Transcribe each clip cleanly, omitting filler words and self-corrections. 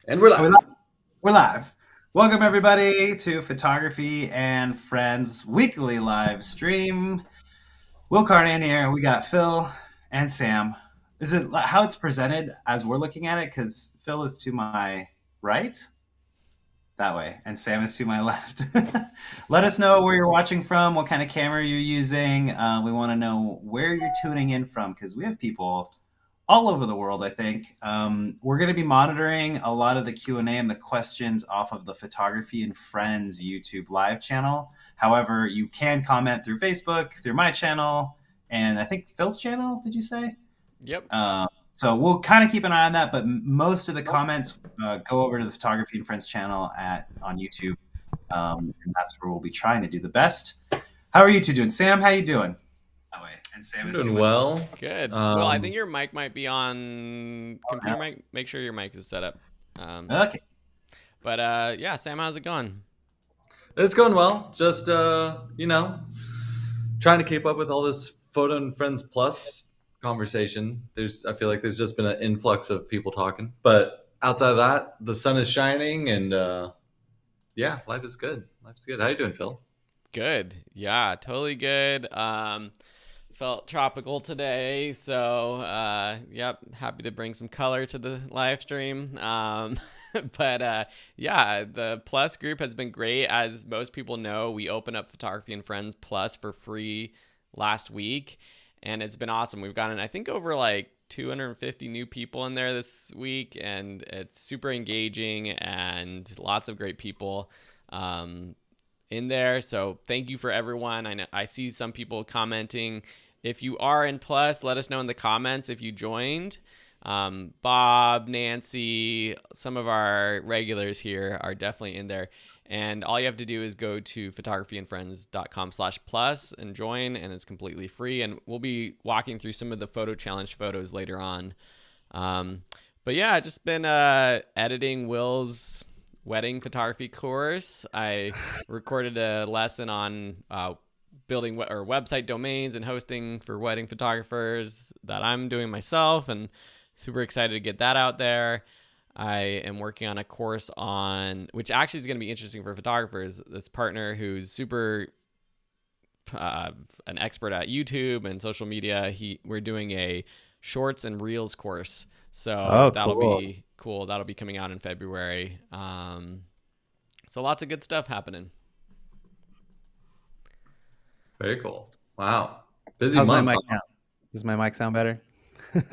And we're Are we live. live? We're live. Welcome everybody to Photography and Friends weekly live stream. Will Carnan here. We got Phil and Sam. Is it how it's presented as we're looking at it? Because Phil is to my right, that way, and Sam is to my left. Let us know where you're watching from, what kind of camera you're using. We want to know where you're tuning in from because we have people all over the world. I think we're going to be monitoring a lot of the Q&A and the questions off of the Photography and Friends YouTube live channel. However, you can comment through Facebook, through my channel, and I think Phil's channel. Did you say? Yep. So we'll kind of keep an eye on that, but most of the comments go over to the Photography and Friends channel on YouTube, and that's where we'll be trying to do the best. How are you two doing, Sam? How you doing? That way, and Sam I'm is doing too. well. Good. Well, I think your mic might be on computer mic. Make sure your mic is set up. Um, Okay. but yeah, Sam, how's it going? It's going well. Just trying to keep up with all this Photo and Friends Plus conversation. I feel like there's just been an influx of people talking. But outside of that, the sun is shining and yeah, life is good. Life's good. How you doing, Phil? Good. Yeah, totally good. Felt tropical today, so yep, happy to bring some color to the live stream. But yeah, the Plus group has been great. As most people know, we opened up Photography and Friends Plus for free last week, and it's been awesome. We've gotten, I think, over like 250 new people in there this week, and it's super engaging and lots of great people. In there. So thank you for everyone. I see some people commenting. If you are in Plus, let us know in the comments if you joined. Bob, Nancy, some of our regulars here are definitely in there. And all you have to do is go to photographyandfriends.com/plus and join, and it's completely free. And we'll be walking through some of the photo challenge photos later on. But yeah, just been editing Will's wedding photography course. I recorded a lesson on building or website domains and hosting for wedding photographers that I'm doing myself, and super excited to get that out there. I am working on a course on, which actually is going to be interesting for photographers. This partner who's super an expert at YouTube and social media. We're doing a shorts and reels course, so that'll Cool. be cool. That'll be coming out in February. So lots of good stuff happening. Very cool. Wow. Busy How's my month. mic now? Does my mic sound better?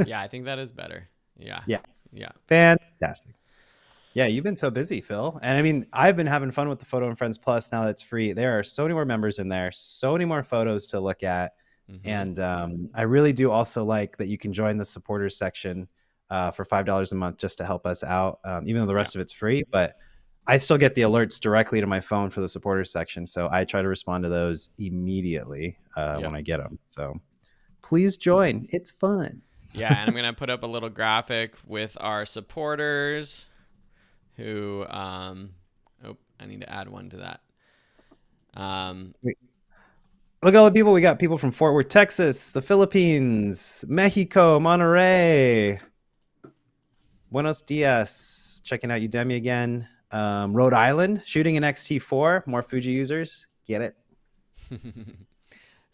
Yeah, I think that is better. Yeah. Yeah. Yeah. Fantastic. Yeah, you've been so busy, Phil. And I mean, I've been having fun with the Photo and Friends Plus now that it's free. There are so many more members in there, so many more photos to look at. Mm-hmm. And I really do also like that you can join the supporters section for $5 a month just to help us out, even though the rest of it's free. But I still get the alerts directly to my phone for the supporters section. So I try to respond to those immediately when I get them. So please join. It's fun. Yeah, and I'm gonna put up a little graphic with our supporters who I need to add one to that. Look at all the people. We got people from Fort Worth, Texas, the Philippines, Mexico, Monterrey, Buenos Dias, checking out Udemy again, Rhode Island, shooting an XT4, more Fuji users. Get it?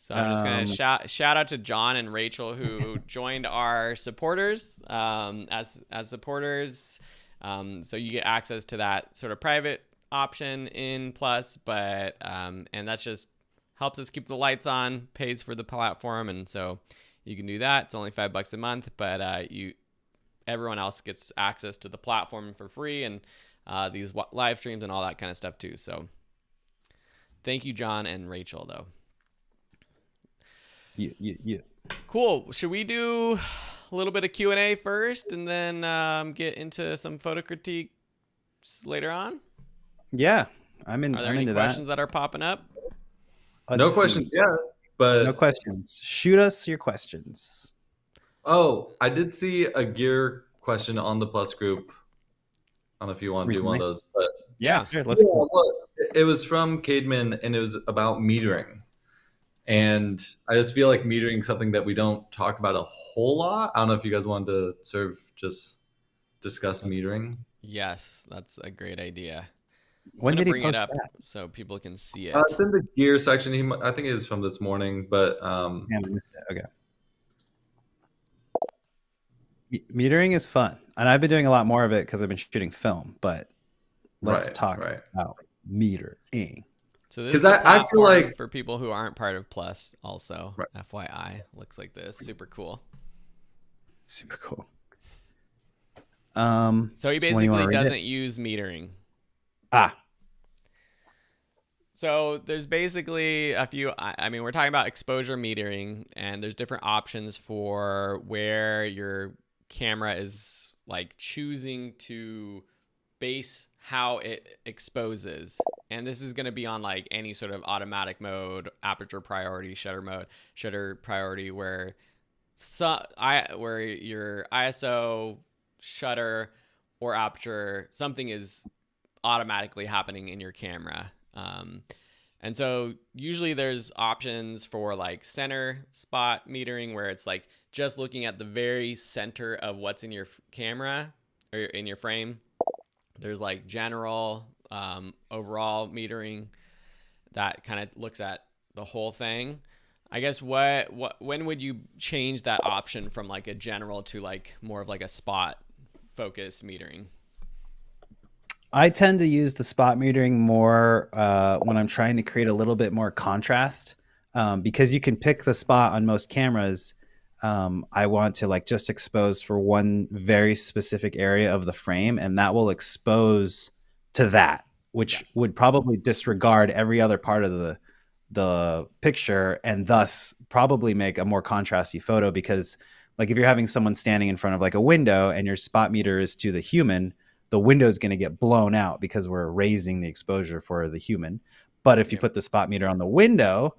So I'm just gonna shout out to John and Rachel who joined our supporters as supporters. So you get access to that sort of private option in Plus, but and that's just helps us keep the lights on, pays for the platform, and so you can do that. It's only $5 a month, but everyone else gets access to the platform for free and these live streams and all that kind of stuff too. So thank you, John and Rachel, though. Yeah. Cool. Should we do a little bit of Q&A first and then get into some photo critiques later on? Yeah, I'm Are there any questions that are popping up? No questions yet, but no questions. Shoot us your questions. Oh, I did see a gear question on the Plus group. I don't know if you want to do one of those, but yeah, sure, let's go. It was from Cademan, and it was about metering. And I just feel like metering is something that we don't talk about a whole lot. I don't know if you guys wanted to sort of just discuss metering. Yes, that's a great idea. When I'm did gonna he bring it post up that? so people can see it. It's in the gear section. I think it was from this morning, but Yeah, I missed it. Okay. Metering is fun, and I've been doing a lot more of it because I've been shooting film. But let's right, talk right. about metering. So this is 'Cause the I feel platform like- for people who aren't part of Plus. Also, Right. FYI, looks like this. Super cool. Super cool. So he when you wanna basically read it? doesn't use metering. Ah, So there's basically a few. I mean, we're talking about exposure metering, and there's different options for where your camera is like choosing to base how it exposes. And this is going to be on like any sort of automatic mode, aperture priority, shutter mode, shutter priority, where where your ISO, shutter, or aperture, something is automatically happening in your camera. And so usually there's options for like center spot metering, where it's like just looking at the very center of what's in your camera or in your frame. There's like general, overall metering that kind of looks at the whole thing. I guess when would you change that option from like a general to like more of like a spot focus metering? I tend to use the spot metering more when I'm trying to create a little bit more contrast, because you can pick the spot on most cameras. I want to like just expose for one very specific area of the frame, and that will expose to that, which would probably disregard every other part of the picture, and thus probably make a more contrasty photo. Because like if you're having someone standing in front of like a window and your spot meter is to the human, the window is going to get blown out because we're raising the exposure for the human. But if you put the spot meter on the window,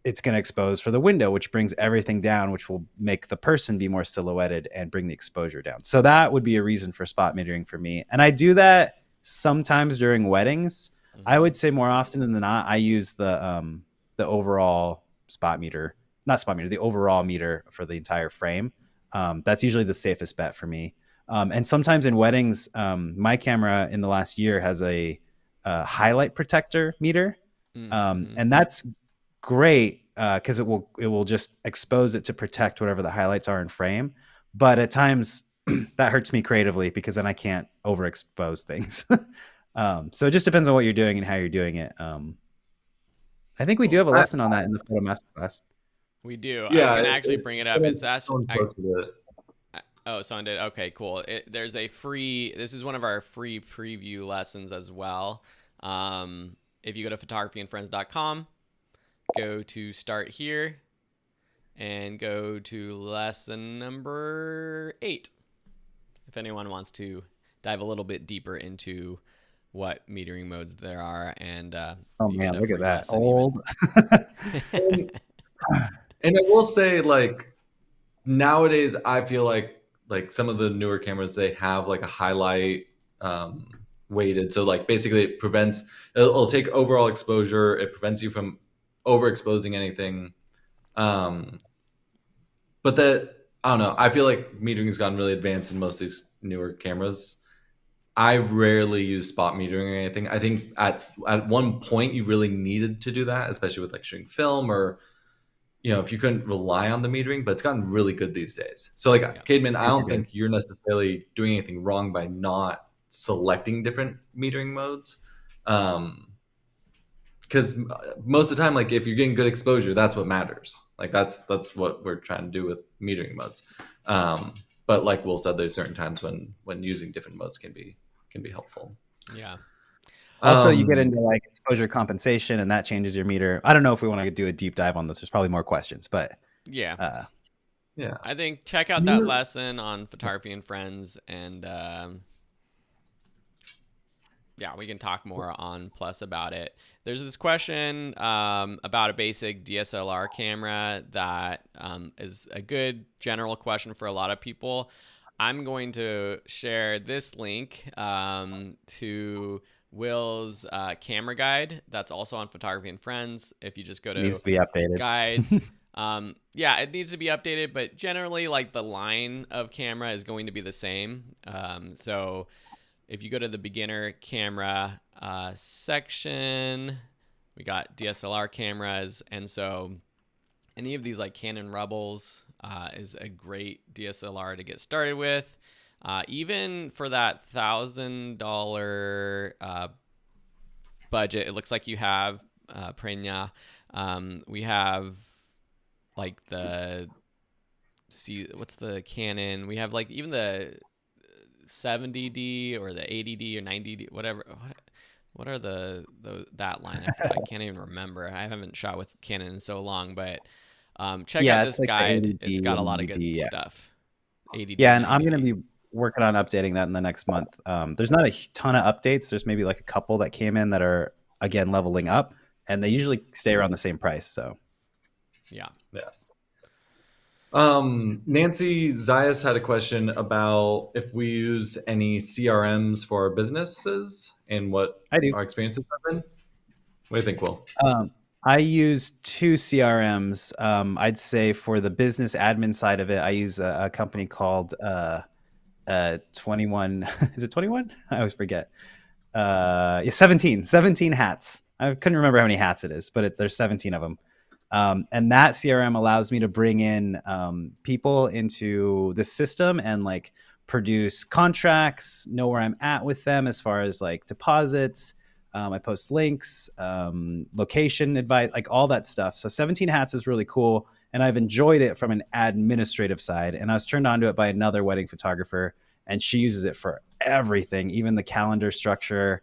it's going to expose for the window, which brings everything down, which will make the person be more silhouetted and bring the exposure down. So that would be a reason for spot metering for me. And I do that sometimes during weddings. I would say more often than not, I use the overall spot meter, not spot meter, the overall meter for the entire frame. That's usually the safest bet for me. And sometimes in weddings, my camera in the last year has a highlight protector meter, and that's great because it will just expose it to protect whatever the highlights are in frame. But at times that hurts me creatively because then I can't overexpose things. So it just depends on what you're doing and how you're doing it. I think we do have a lesson on that in the photo masterclass. We do. Yeah, I was gonna actually bring it up. It's someone posted it. Oh, someone did. Okay, cool. There's a free. This is one of our free preview lessons as well. If you go to photographyandfriends.com, go to start here, and go to lesson number 8. If anyone wants to dive a little bit deeper into what metering modes there are, and Oh you get man, a look at free that lesson old. And I will say, like, nowadays, I feel like some of the newer cameras, they have like a highlight weighted. So like basically it'll take overall exposure. It prevents you from overexposing anything. But that, I don't know. I feel like metering has gotten really advanced in most of these newer cameras. I rarely use spot metering or anything. I think at one point you really needed to do that, especially with like shooting film, or if you couldn't rely on the metering, but it's gotten really good these days. So like, Cademan, I don't think you're necessarily doing anything wrong by not selecting different metering modes. Because most of the time, like if you're getting good exposure, that's what matters. Like that's what we're trying to do with metering modes. But like Will said, there's certain times when using different modes can be helpful. Yeah. Also, you get into like exposure compensation, and that changes your meter. I don't know if we want to do a deep dive on this. There's probably more questions, but yeah. Yeah. I think check out that lesson on Photography and Friends, and yeah, we can talk more on Plus about it. There's this question about a basic DSLR camera that is a good general question for a lot of people. I'm going to share this link to Will's camera guide that's also on Photography and Friends. If you just go to needs to be updated. guides, Yeah, it needs to be updated, but generally, like the line of camera is going to be the same. So if you go to the beginner camera section, we got DSLR cameras, and so any of these like Canon Rebels is a great DSLR to get started with. Even for that $1,000 budget, it looks like you have Prenya. We have like what's the Canon? We have like even the 70D or the 80D or 90D, whatever. What are that line? I can't even remember. I haven't shot with Canon in so long, but check out this it's like the guide. 80D It's got a and lot of good 80D, stuff. 80D Yeah, and and I'm 90D. going to be working on updating that in the next month. There's not a ton of updates. There's maybe like a couple that came in that are, again, leveling up, and they usually stay around the same price. So Yeah. Nancy Zayas had a question about if we use any CRMs for our businesses and what I do. our experiences have been. What do you think, Will? I use two CRMs. I'd say for the business admin side of it, I use a company called 21. Is it 21? I always forget. 17 hats. I couldn't remember how many hats it is, but there's 17 of them. And that CRM allows me to bring in people into the system and like produce contracts, know where I'm at with them as far as like deposits. I post links, location advice, like all that stuff. So 17 hats is really cool. And I've enjoyed it from an administrative side. And I was turned on to it by another wedding photographer, and she uses it for everything, even the calendar structure.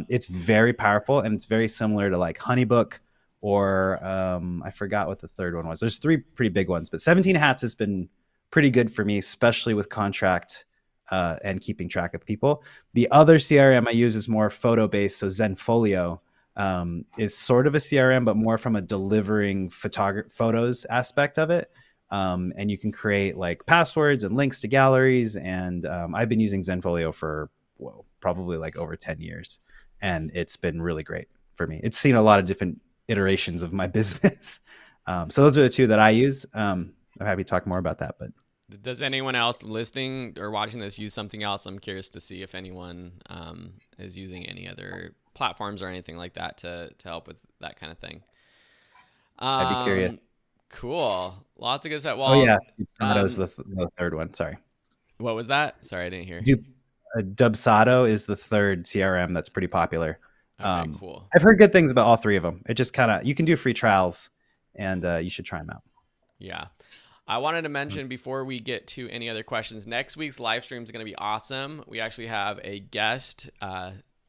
It's very powerful, and it's very similar to like Honeybook or I forgot what the third one was. There's three pretty big ones, but 17 hats has been pretty good for me, especially with contract and keeping track of people. The other CRM I use is more photo-based, so Zenfolio is sort of a CRM, but more from a delivering photos aspect of it. And you can create like passwords and links to galleries. And I've been using Zenfolio for probably like over 10 years. And it's been really great for me. It's seen a lot of different iterations of my business. So those are the two that I use. I'm happy to talk more about that, but does anyone else listening or watching this use something else? I'm curious to see if anyone is using any other platforms or anything like that to help with that kind of thing. I'd be curious. Cool. Lots of good stuff. Well, oh yeah, Dubsado the third one. Sorry. What was that? Sorry, I didn't hear. Dubsado is the third CRM that's pretty popular. Okay, cool. I've heard good things about all three of them. It just kind of, you can do free trials, and you should try them out. Yeah. I wanted to mention before we get to any other questions, next week's live stream is going to be awesome. We actually have a guest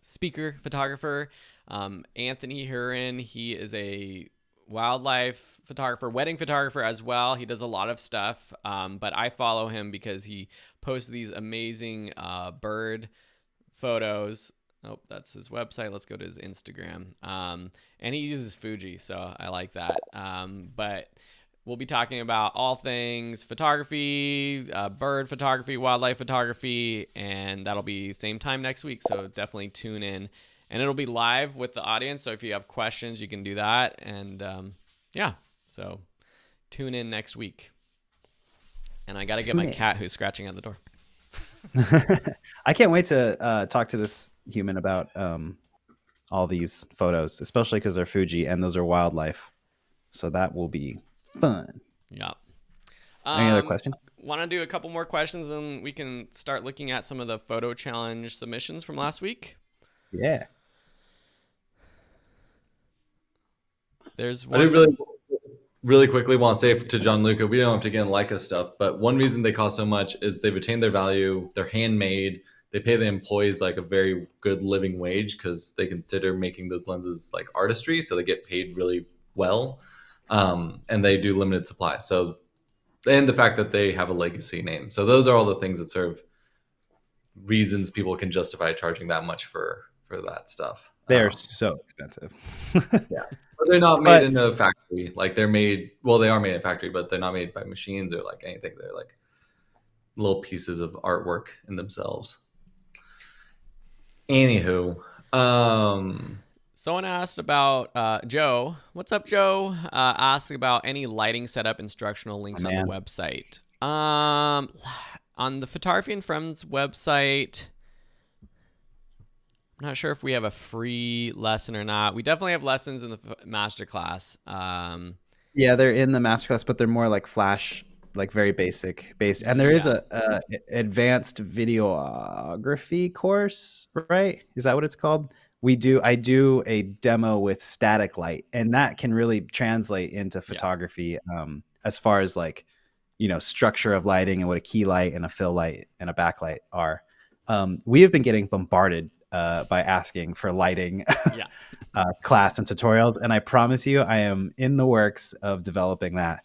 speaker photographer, Anthony Hurin. He is a wildlife photographer, wedding photographer as well. He does a lot of stuff, but I follow him because he posts these amazing bird photos. Oh, that's his website. Let's go to his Instagram. And he uses Fuji, so I like that. But we'll be talking about all things photography, bird photography, wildlife photography, and that'll be same time next week. So definitely tune in, and it'll be live with the audience. So if you have questions, you can do that. And yeah, so tune in next week. And I got to get my cat who's scratching at the door. I can't wait to talk to this human about all these photos, especially because they're Fuji and those are wildlife. So that will be fun. Yeah. Any other question? Want to do a couple more questions, and we can start looking at some of the photo challenge submissions from last week. Yeah. There's I one. do really quickly want to say to Gianluca, we don't have to get in Leica stuff, but one reason they cost so much is they retain their value. They're handmade. They pay the employees like a very good living wage because they consider making those lenses like artistry, so they get paid really well. And they do limited supply. So, and the fact that they have a legacy name. So those are all the things that serve reasons people can justify charging that much for that stuff. They're so expensive. Yeah. But they're not made in a factory. Like they're made, well, they are made in a factory, but they're not made by machines or like anything. They're like little pieces of artwork in themselves. Anywho, Someone asked about Joe. What's up, Joe? Asked about any lighting setup instructional links on the website. On the Photography and Friends website, I'm not sure if we have a free lesson or not. We definitely have lessons in the masterclass. Yeah, they're in the masterclass, but they're more like flash, like very basic based. And there is a advanced videography course, right? Is that what it's called? I do a demo with static light, and that can really translate into photography, as far as like, structure of lighting and what a key light and a fill light and a backlight are. We have been getting bombarded by asking for lighting class and tutorials, and I promise you, I am in the works of developing that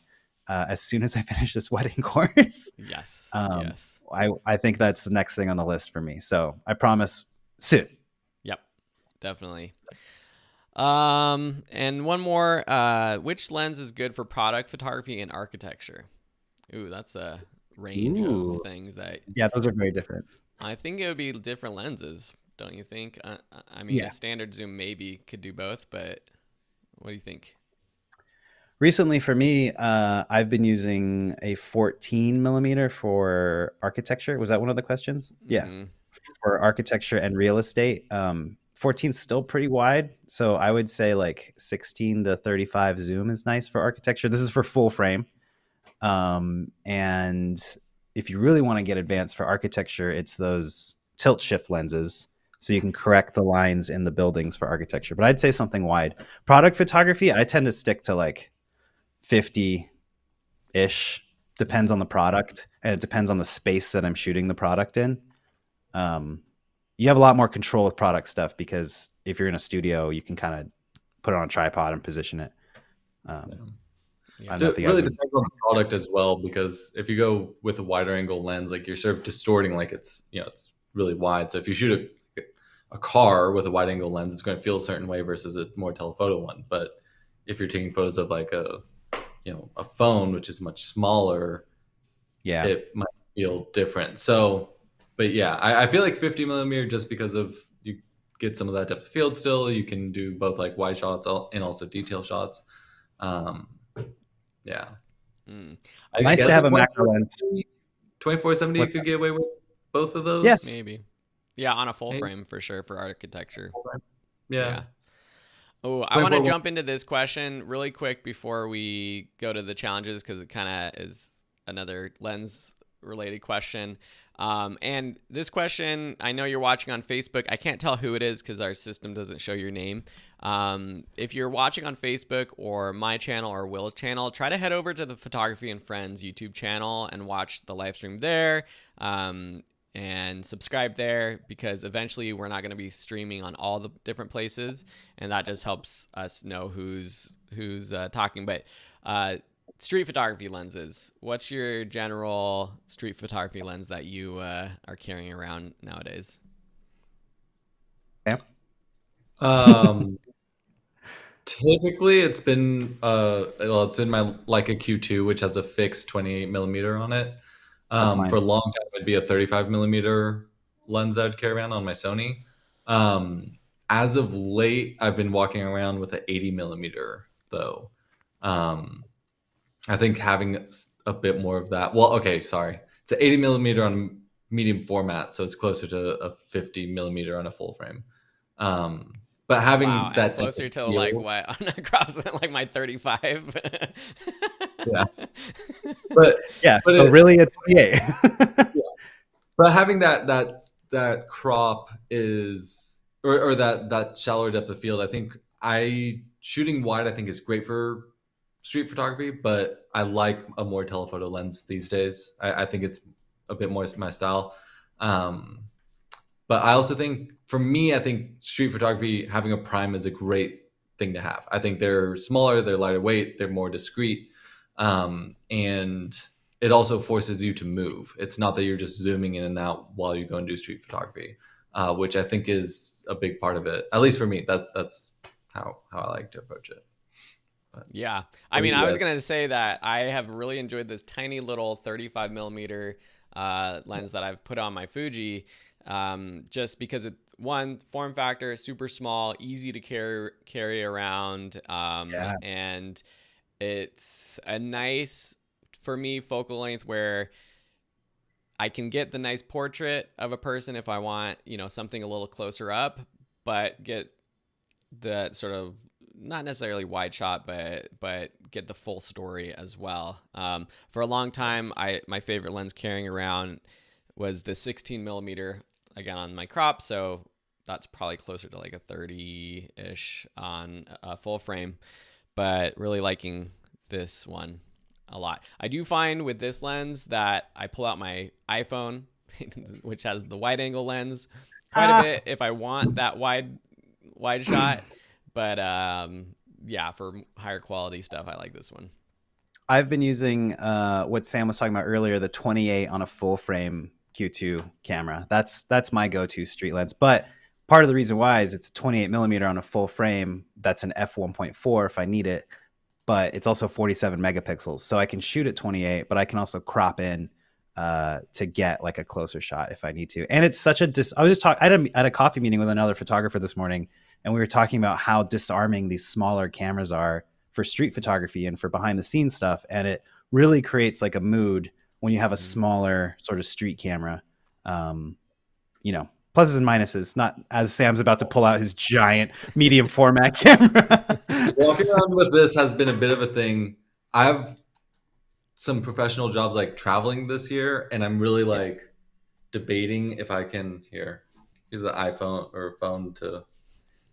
as soon as I finish this wedding course. Yes. Yes. I think that's the next thing on the list for me. So I promise soon. Yep, definitely. And one more, which lens is good for product photography and architecture? Ooh, that's a range of things that. Yeah, those are very different. I think it would be different lenses, don't you think? I mean, a standard zoom maybe could do both, but what do you think? Recently for me, I've been using a 14 millimeter for architecture. Was that one of the questions? Yeah. For architecture and real estate. 14 is still pretty wide. So I would say like 16 to 35 zoom is nice for architecture. This is for full frame. And if you really want to get advanced for architecture, it's those tilt shift lenses. So you can correct the lines in the buildings for architecture. But I'd say something wide. Product photography, I tend to stick to like 50-ish. Depends on the product, and it depends on the space that I'm shooting the product in. You have a lot more control with product stuff because if you're in a studio, you can kind of put it on a tripod and position it. It really depends on the product as well, because if you go with a wider angle lens, like you're sort of distorting, like it's it's really wide. So if you shoot a car with a wide angle lens, it's going to feel a certain way versus a more telephoto one. But if you're taking photos of like a phone, which is much smaller, it might feel different. So, but yeah, I feel like 50 millimeter, just because of you get some of that depth of field still. You can do both like wide shots and also detail shots. Nice to have a macro lens. 24-70, you could get away with both of those. Yes, maybe. Yeah, on a full frame for sure for architecture. Yeah. Oh, I want to jump into this question really quick before we go to the challenges, because it kind of is another lens related question. And this question, I know you're watching on Facebook. I can't tell who it is because our system doesn't show your name. If you're watching on Facebook or my channel or Will's channel, try to head over to the Photography and Friends YouTube channel and watch the live stream there. And subscribe there, because eventually we're not going to be streaming on all the different places, and that just helps us know who's talking. But street photography lenses, what's your general street photography lens that you are carrying around nowadays? Typically it's been my Leica Q2, which has a fixed 28 millimeter on it. For a long time, it'd be a 35 millimeter lens I'd carry around on my Sony. As of late, I've been walking around with an 80 millimeter though. I think having a bit more of that. Well, okay, sorry. It's an 80 millimeter on medium format, so it's closer to a 50 millimeter on a full frame. But having that closer to like what on across like my 35. Yeah. But really a 28. But having that crop is or that shallower depth of field, I think shooting wide I think is great for street photography, but I like a more telephoto lens these days. I think it's a bit more my style. But I also think, for me, I think street photography, having a prime is a great thing to have. I think they're smaller, they're lighter weight, they're more discreet. And it also forces you to move. It's not that you're just zooming in and out while you go and do street photography, which I think is a big part of it. At least for me, that's how I like to approach it. But yeah. I mean, I was going to say that I have really enjoyed this tiny little 35 millimeter lens that I've put on my Fuji. just because it's one form factor, super small, easy to carry around, Yeah. and it's a nice, for me, focal length where I can get the nice portrait of a person if I want, something a little closer up, but get the sort of not necessarily wide shot, but get the full story as well. For a long time, my favorite lens carrying around was the 16 millimeter, again on my crop, so that's probably closer to like a 30-ish on a full frame, but really liking this one a lot. I do find with this lens that I pull out my iPhone, which has the wide angle lens, quite a bit if I want that wide shot. But yeah, for higher quality stuff, I like this one. I've been using what Sam was talking about earlier, the 28 on a full frame Q2 camera. That's my go-to street lens. But part of the reason why is it's 28 millimeter on a full frame. That's an f1.4 if I need it, but it's also 47 megapixels. So I can shoot at 28, but I can also crop in to get like a closer shot if I need to. And it's such a I was just talking, I had a coffee meeting with another photographer this morning, and we were talking about how disarming these smaller cameras are for street photography and for behind the scenes stuff. And it really creates like a mood when you have a smaller sort of street camera. Pluses and minuses, not as Sam's about to pull out his giant medium format camera. Walking around with this has been a bit of a thing. I have some professional jobs like traveling this year, and I'm really like debating if I can use an iPhone or phone to.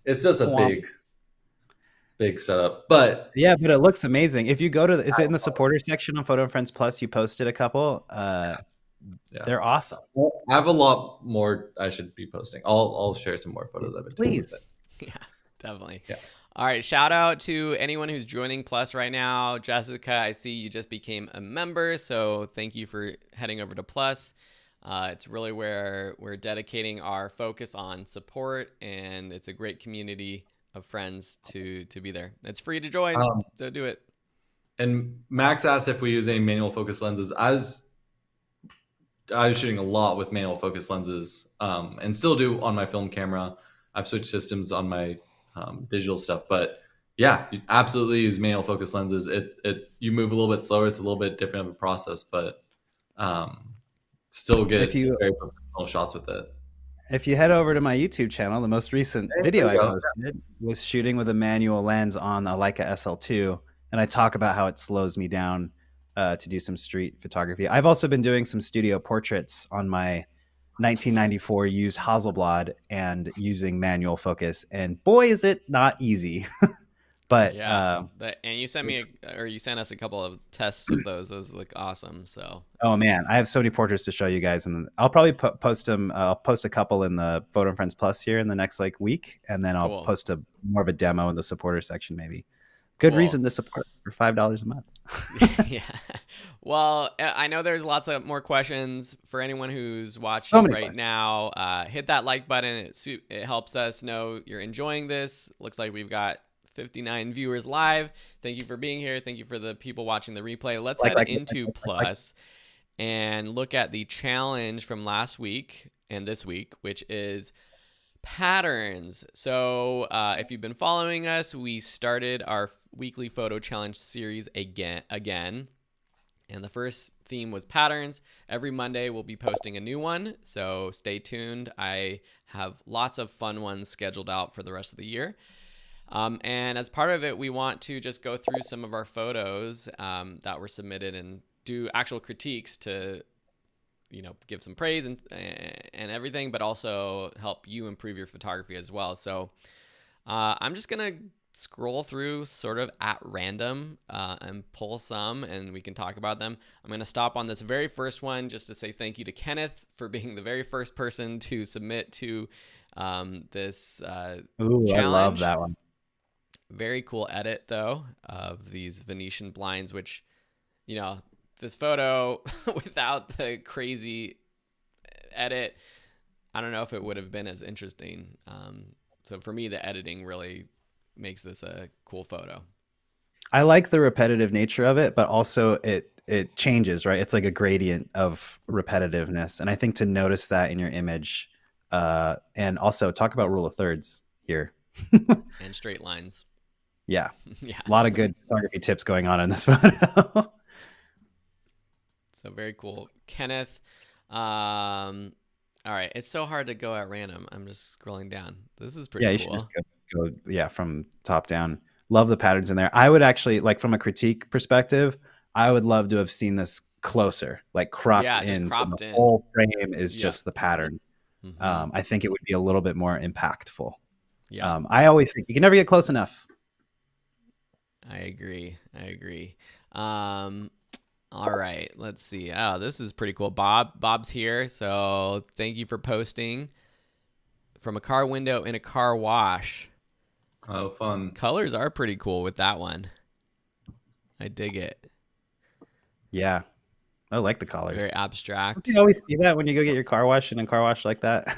It's just a big setup, but yeah, but it looks amazing. If you go to, is it in the supporter section on Photo and Friends Plus? You posted a couple. They're awesome. I have a lot more I should be posting. I'll share some more photos of it. Please. Yeah, definitely. Yeah. All right. Shout out to anyone who's joining Plus right now. Jessica, I see you just became a member, so thank you for heading over to Plus. It's really where we're dedicating our focus on support, and it's a great community of friends to be there. It's free to join, so do it. And Max asked if we use any manual focus lenses. I was shooting a lot with manual focus lenses, and still do on my film camera. I've switched systems on my digital stuff, but yeah, you absolutely use manual focus lenses. You move a little bit slower. It's a little bit different of a process, but still get very professional shots with it. If you head over to my YouTube channel, the most recent video I posted was shooting with a manual lens on a Leica SL2, and I talk about how it slows me down to do some street photography. I've also been doing some studio portraits on my 1994 used Hasselblad and using manual focus, and boy, is it not easy. But yeah, and you sent you sent us a couple of tests of those. Those look awesome. So oh man, I have so many portraits to show you guys, and I'll probably post them. I'll post a couple in the Photo and Friends Plus here in the next week, and then I'll post more of a demo in the supporter section maybe. Good reason to support for $5 a month. Yeah. Well, I know there's lots of more questions for anyone who's watching now. Hit that like button. It helps us know you're enjoying this. Looks like we've got 59 viewers live. Thank you for being here. Thank you for the people watching the replay. Let's head into Plus and look at the challenge from last week and this week, which is patterns. So if you've been following us, we started our weekly photo challenge series again, and the first theme was patterns. Every Monday we'll be posting a new one, so stay tuned. I have lots of fun ones scheduled out for the rest of the year. And as part of it, we want to just go through some of our photos that were submitted and do actual critiques to, give some praise and everything, but also help you improve your photography as well. So I'm just going to scroll through sort of at random and pull some, and we can talk about them. I'm going to stop on this very first one just to say thank you to Kenneth for being the very first person to submit to this challenge. I love that one. Very cool edit though of these Venetian blinds, which, this photo without the crazy edit, I don't know if it would have been as interesting. So for me, the editing really makes this a cool photo. I like the repetitive nature of it, but also it changes, right? It's like a gradient of repetitiveness. And I think to notice that in your image And also talk about rule of thirds here. And straight lines. Yeah, Yeah. a lot of good photography tips going on in this photo. So very cool. Kenneth. All right. It's so hard to go at random. I'm just scrolling down. This is pretty Yeah, you cool. should just go from top down. Love the patterns in there. I would actually, like, from a critique perspective, I would love to have seen this closer, like cropped Yeah, just in. cropped so the in. whole frame is Yeah. just the pattern. Mhm. I think it would be a little bit more impactful. Yeah, I always think you can never get close enough. I agree. All right, let's see. Oh, this is pretty cool. Bob's here, so thank you for posting. From a car window in a car wash. Oh, fun. Colors are pretty cool with that one. I dig it. Yeah, I like the colors. Very abstract. You always see that when you go get your car washed in a car wash like that.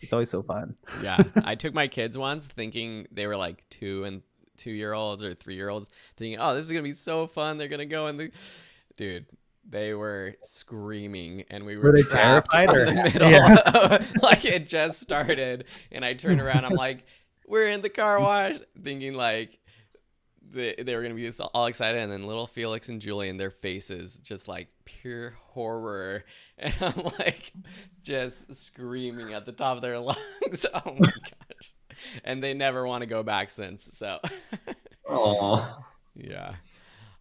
It's always so fun. Yeah, I took my kids once thinking they were like 2-year-olds or 3-year-olds, thinking, oh, this is gonna be so fun. They're gonna go in the dude. They were screaming, and we were Were they trapped terrified, in or- the middle. Yeah. Like it just started, and I turned around. I'm like, we're in the car wash, thinking like they were gonna be all excited, and then little Felix and Julian, their faces just like pure horror, and I'm like just screaming at the top of their lungs. Oh my gosh! And they never want to go back since. So Oh, yeah.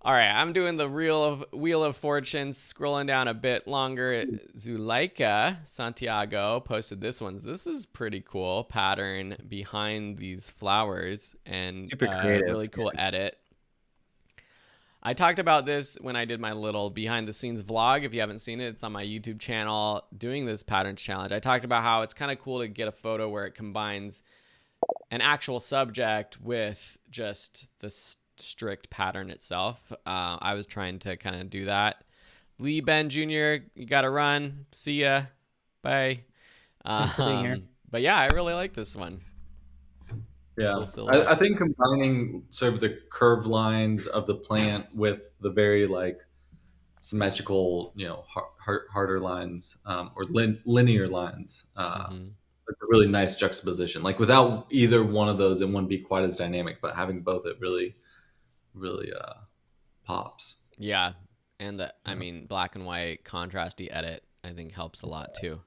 All right, I'm doing the Wheel of Fortune, scrolling down a bit longer. Zuleika Santiago posted this one. This is pretty cool pattern behind these flowers, and Super creative. really cool edit. I talked about this when I did my little behind the scenes vlog. If you haven't seen it, it's on my YouTube channel doing this patterns challenge. I talked about how it's kind of cool to get a photo where it combines an actual subject with just the strict pattern itself. I was trying to kind of do that. Lee Ben Jr., you got to run. See ya. Bye. Thanks for being here. But yeah, I really like this one. yeah. Cool silhouette. I think combining sort of the curved lines of the plant with the very like symmetrical, harder lines or linear lines. Mhm. It's a really nice juxtaposition. Like without either one of those, it wouldn't be quite as dynamic. But having both, it really pops. Yeah. And black and white contrasty edit, I think helps a lot too.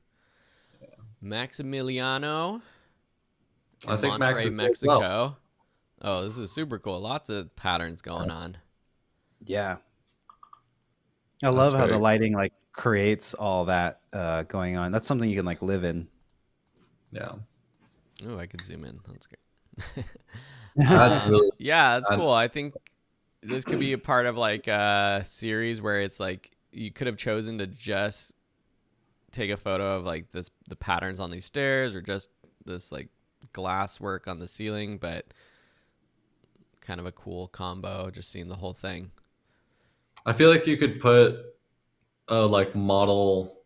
Maximiliano. I think Monterrey, Max is Mexico. well. Oh, this is super cool. Lots of patterns going on. Yeah. I love how very the cool. lighting like creates all that going on. That's something you can like live in. Yeah, Oh, I could zoom in. That's great. that's really Yeah, that's I'm- cool. I think this could be a part of like a series where it's like you could have chosen to just take a photo of like the patterns on these stairs or just this like glass work on the ceiling, but kind of a cool combo, just seeing the whole thing. I feel like you could put a like model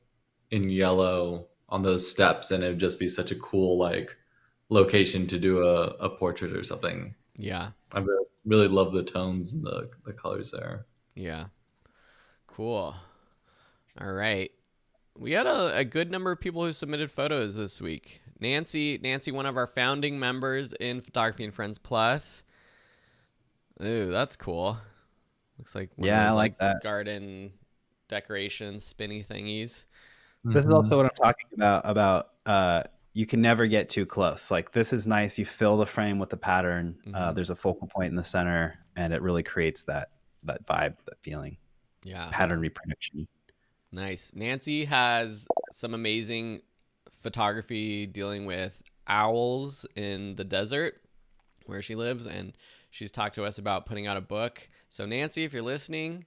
in yellow on those steps, and it would just be such a cool like location to do a portrait or something. Yeah. I really love the tones and the colors there. Yeah. Cool. All right. We had a good number of people who submitted photos this week. Nancy, one of our founding members in Photography and Friends Plus. Ooh, that's cool. Looks like one Yeah, of I those, like that. garden decoration spinny thingies. This is also what I'm talking about. You can never get too close. Like this is nice. You fill the frame with the pattern. Mhm. There's a focal point in the center, and it really creates that vibe, that feeling. Yeah. Pattern reproduction. Nice. Nancy has some amazing photography dealing with owls in the desert where she lives, and she's talked to us about putting out a book. So Nancy, if you're listening,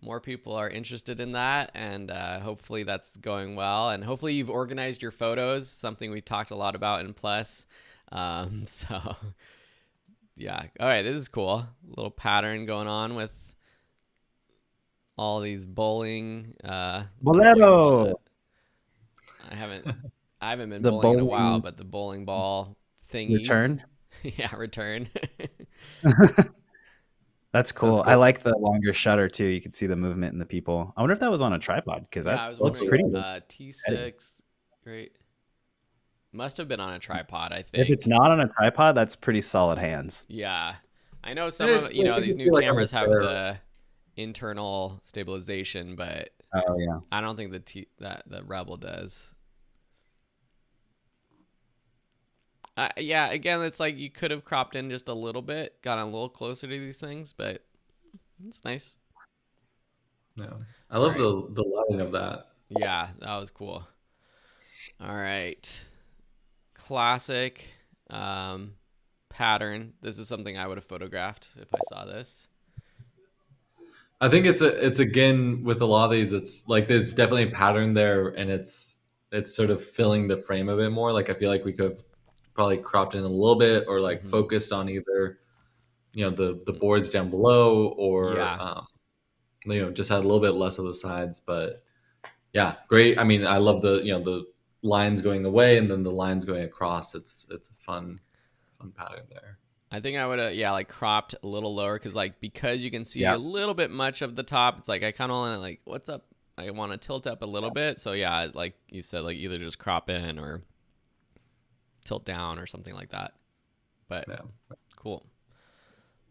more people are interested in that, and hopefully that's going well, and hopefully you've organized your photos, something we talked a lot about in Plus. So yeah. All right, this is cool. Little pattern going on with all these bowling Bolero. I haven't been The bowling in a while, bowling but the bowling ball thingies. Return. Yeah, return. That's cool. That's I cool. like the longer shutter too. You can see the movement in the people. I wonder if that was on a tripod because Yeah, I that was looks wondering. pretty. T6, great. must have been on a tripod, I If think. it's not on a tripod, that's pretty solid hands. Yeah. I know some It- of, it these could new be like on cameras the have chair. the internal stabilization, but Oh yeah. I don't think that the Rebel does. Yeah, again, it's like you could have cropped in just a little bit, gotten a little closer to these things, but it's nice. Yeah, I love Right. the lighting of that. Yeah, that was cool. All right. Classic pattern. This is something I would have photographed if I saw this. I think it's again with a lot of these, it's like there's definitely a pattern there, and it's sort of filling the frame a bit more. Like I feel like we could have probably cropped in a little bit, or like Mhm. focused on either the boards down below, or Yeah. just had a little bit less of the sides. But yeah, great. I mean, I love the lines going away and then the lines going across. It's a fun pattern there. I think I would have, yeah, like cropped a little lower because you can see Yeah. a little bit much of the top. It's like I kind of want to what's up? I want to tilt up a little bit. So yeah, like you said, like either just crop in or tilt down or something like that. But Yeah. cool.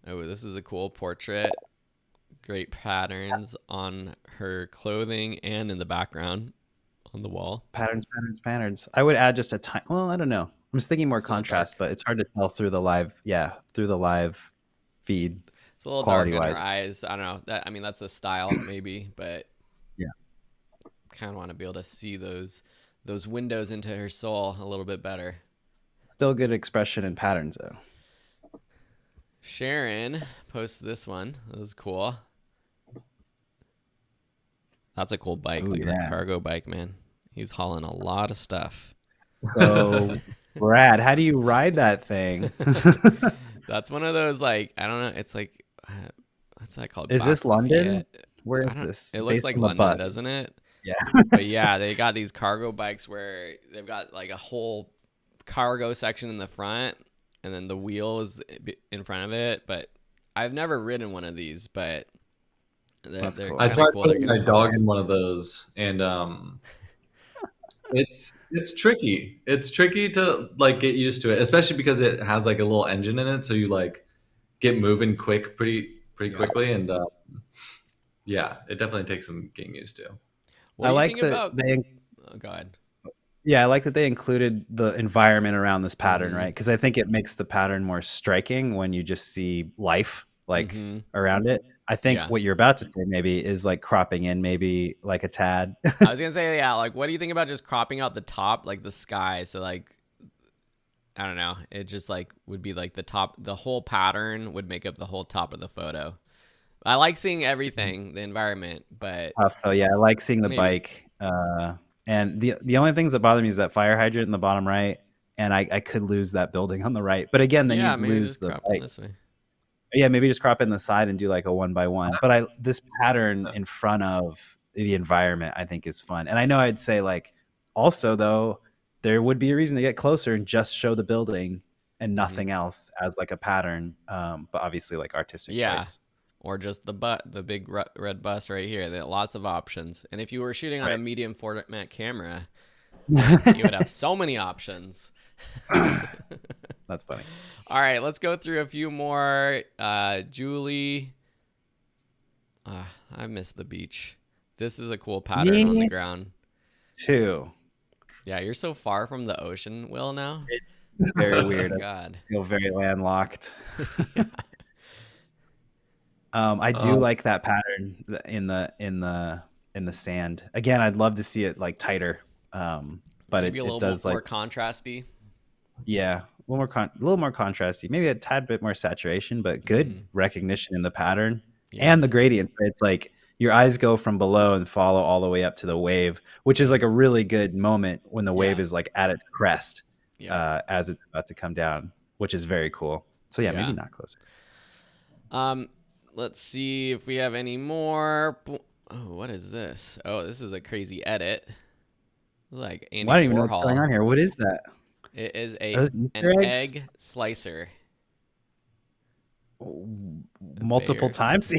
Oh, this is a cool portrait. Great patterns on her clothing and in the background on the wall. Patterns. I would add just a tiny. Well, I don't know. I'm just thinking more It's a little contrast, dark. but it's hard to tell through the live. Yeah, through the live feed. It's a little dark on her Quality-wise. eyes. I don't know. That's a style maybe, but Yeah. kind of want to be able to see those windows into her soul a little bit better. Still good expression and patterns though. Sharon posted this one. This is cool. That's a cool bike. Ooh, Look at yeah. that cargo bike, man. He's hauling a lot of stuff. So, Brad, how do you ride that thing? That's one of those like I don't know. It's like what's that called? Is this London? Where I is don't- this? It looks Based like on the London, bus. doesn't it? Yeah. But yeah, they got these cargo bikes where they've got like a whole cargo section in the front, and then the wheel is in front of it. But I've never ridden one of these, but That's they're cool. I kinda tried cool. They're putting gonna my pull dog her. in one of those, and it's tricky. It's tricky to like get used to it, especially because it has like a little engine in it, so you like get moving pretty Yeah. quickly, and yeah, it definitely takes some getting used to. What I do you like think that about? they. Oh, go ahead. Yeah, I like that they included the environment around this pattern, Mhm. right? Because I think it makes the pattern more striking when you just see life like Mhm. around it. I think Yeah. what you're about to say maybe is like cropping in maybe like a tad. I was gonna say, yeah, like what do you think about just cropping out the top, like the sky? So like I don't know. It just like would be like the whole pattern would make up the whole top of the photo. I like seeing everything, the environment, but So yeah, I like seeing the Maybe. bike. And the only things that bother me is that fire hydrant in the bottom right, and I could lose that building on the right. But again, then yeah, you'd maybe lose just the crop it bike. this way. Yeah, maybe just crop in the side and do like a 1x1. But this pattern in front of the environment, I think is fun. And I know I'd say like also though, there would be a reason to get closer and just show the building and nothing else as like a pattern. But obviously like artistic Yeah. choice. Or just the big red bus right here. There are lots of options. And if you were shooting on a Right. medium format camera, you would have so many options. That's funny. All right, let's go through a few more. Julie, I missed the beach. This is a cool pattern on the Me ground. Too. Yeah, you're so far from the ocean, Will, now. Very weird. Oh, I God. feel very landlocked. I do like that pattern in the sand. Again, I'd love to see it like tighter. But Maybe a it little does more like contrasty. yeah, a little more contrasty. Maybe a tad bit more saturation, but good recognition in the pattern Yeah. and the gradients. Right? It's like your eyes go from below and follow all the way up to the wave, which is like a really good moment when the wave Yeah. is like at its crest Yeah. as it's about to come down, which is very cool. So yeah, Yeah. maybe not closer. Let's see if we have any more. Oh, what is this? Oh, this is a crazy edit. Like Andy Well, I don't even know Warhol. what's going on here. What is that? It is Are those an Easter eggs? egg slicer. Multiple bear. times?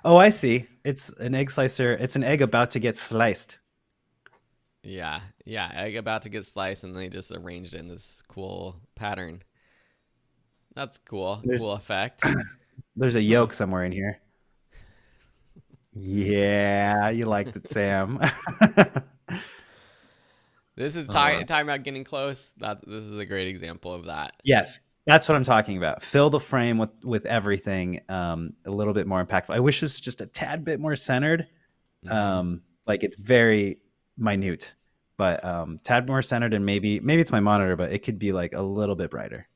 Oh, I see. It's an egg slicer. It's an egg about to get sliced. Yeah, Yeah, egg about to get sliced, and they just arranged it in this cool pattern. That's cool. There's Cool effect. there's a yolk somewhere in here. Yeah, you liked it, Sam. This is Oh, wow. talking about getting close. This is a great example of that. Yes, that's what I'm talking about. Fill the frame with everything, a little bit more impactful. I wish it was just a tad bit more centered. Like it's very minute, but tad more centered, and maybe it's my monitor, but it could be like a little bit brighter.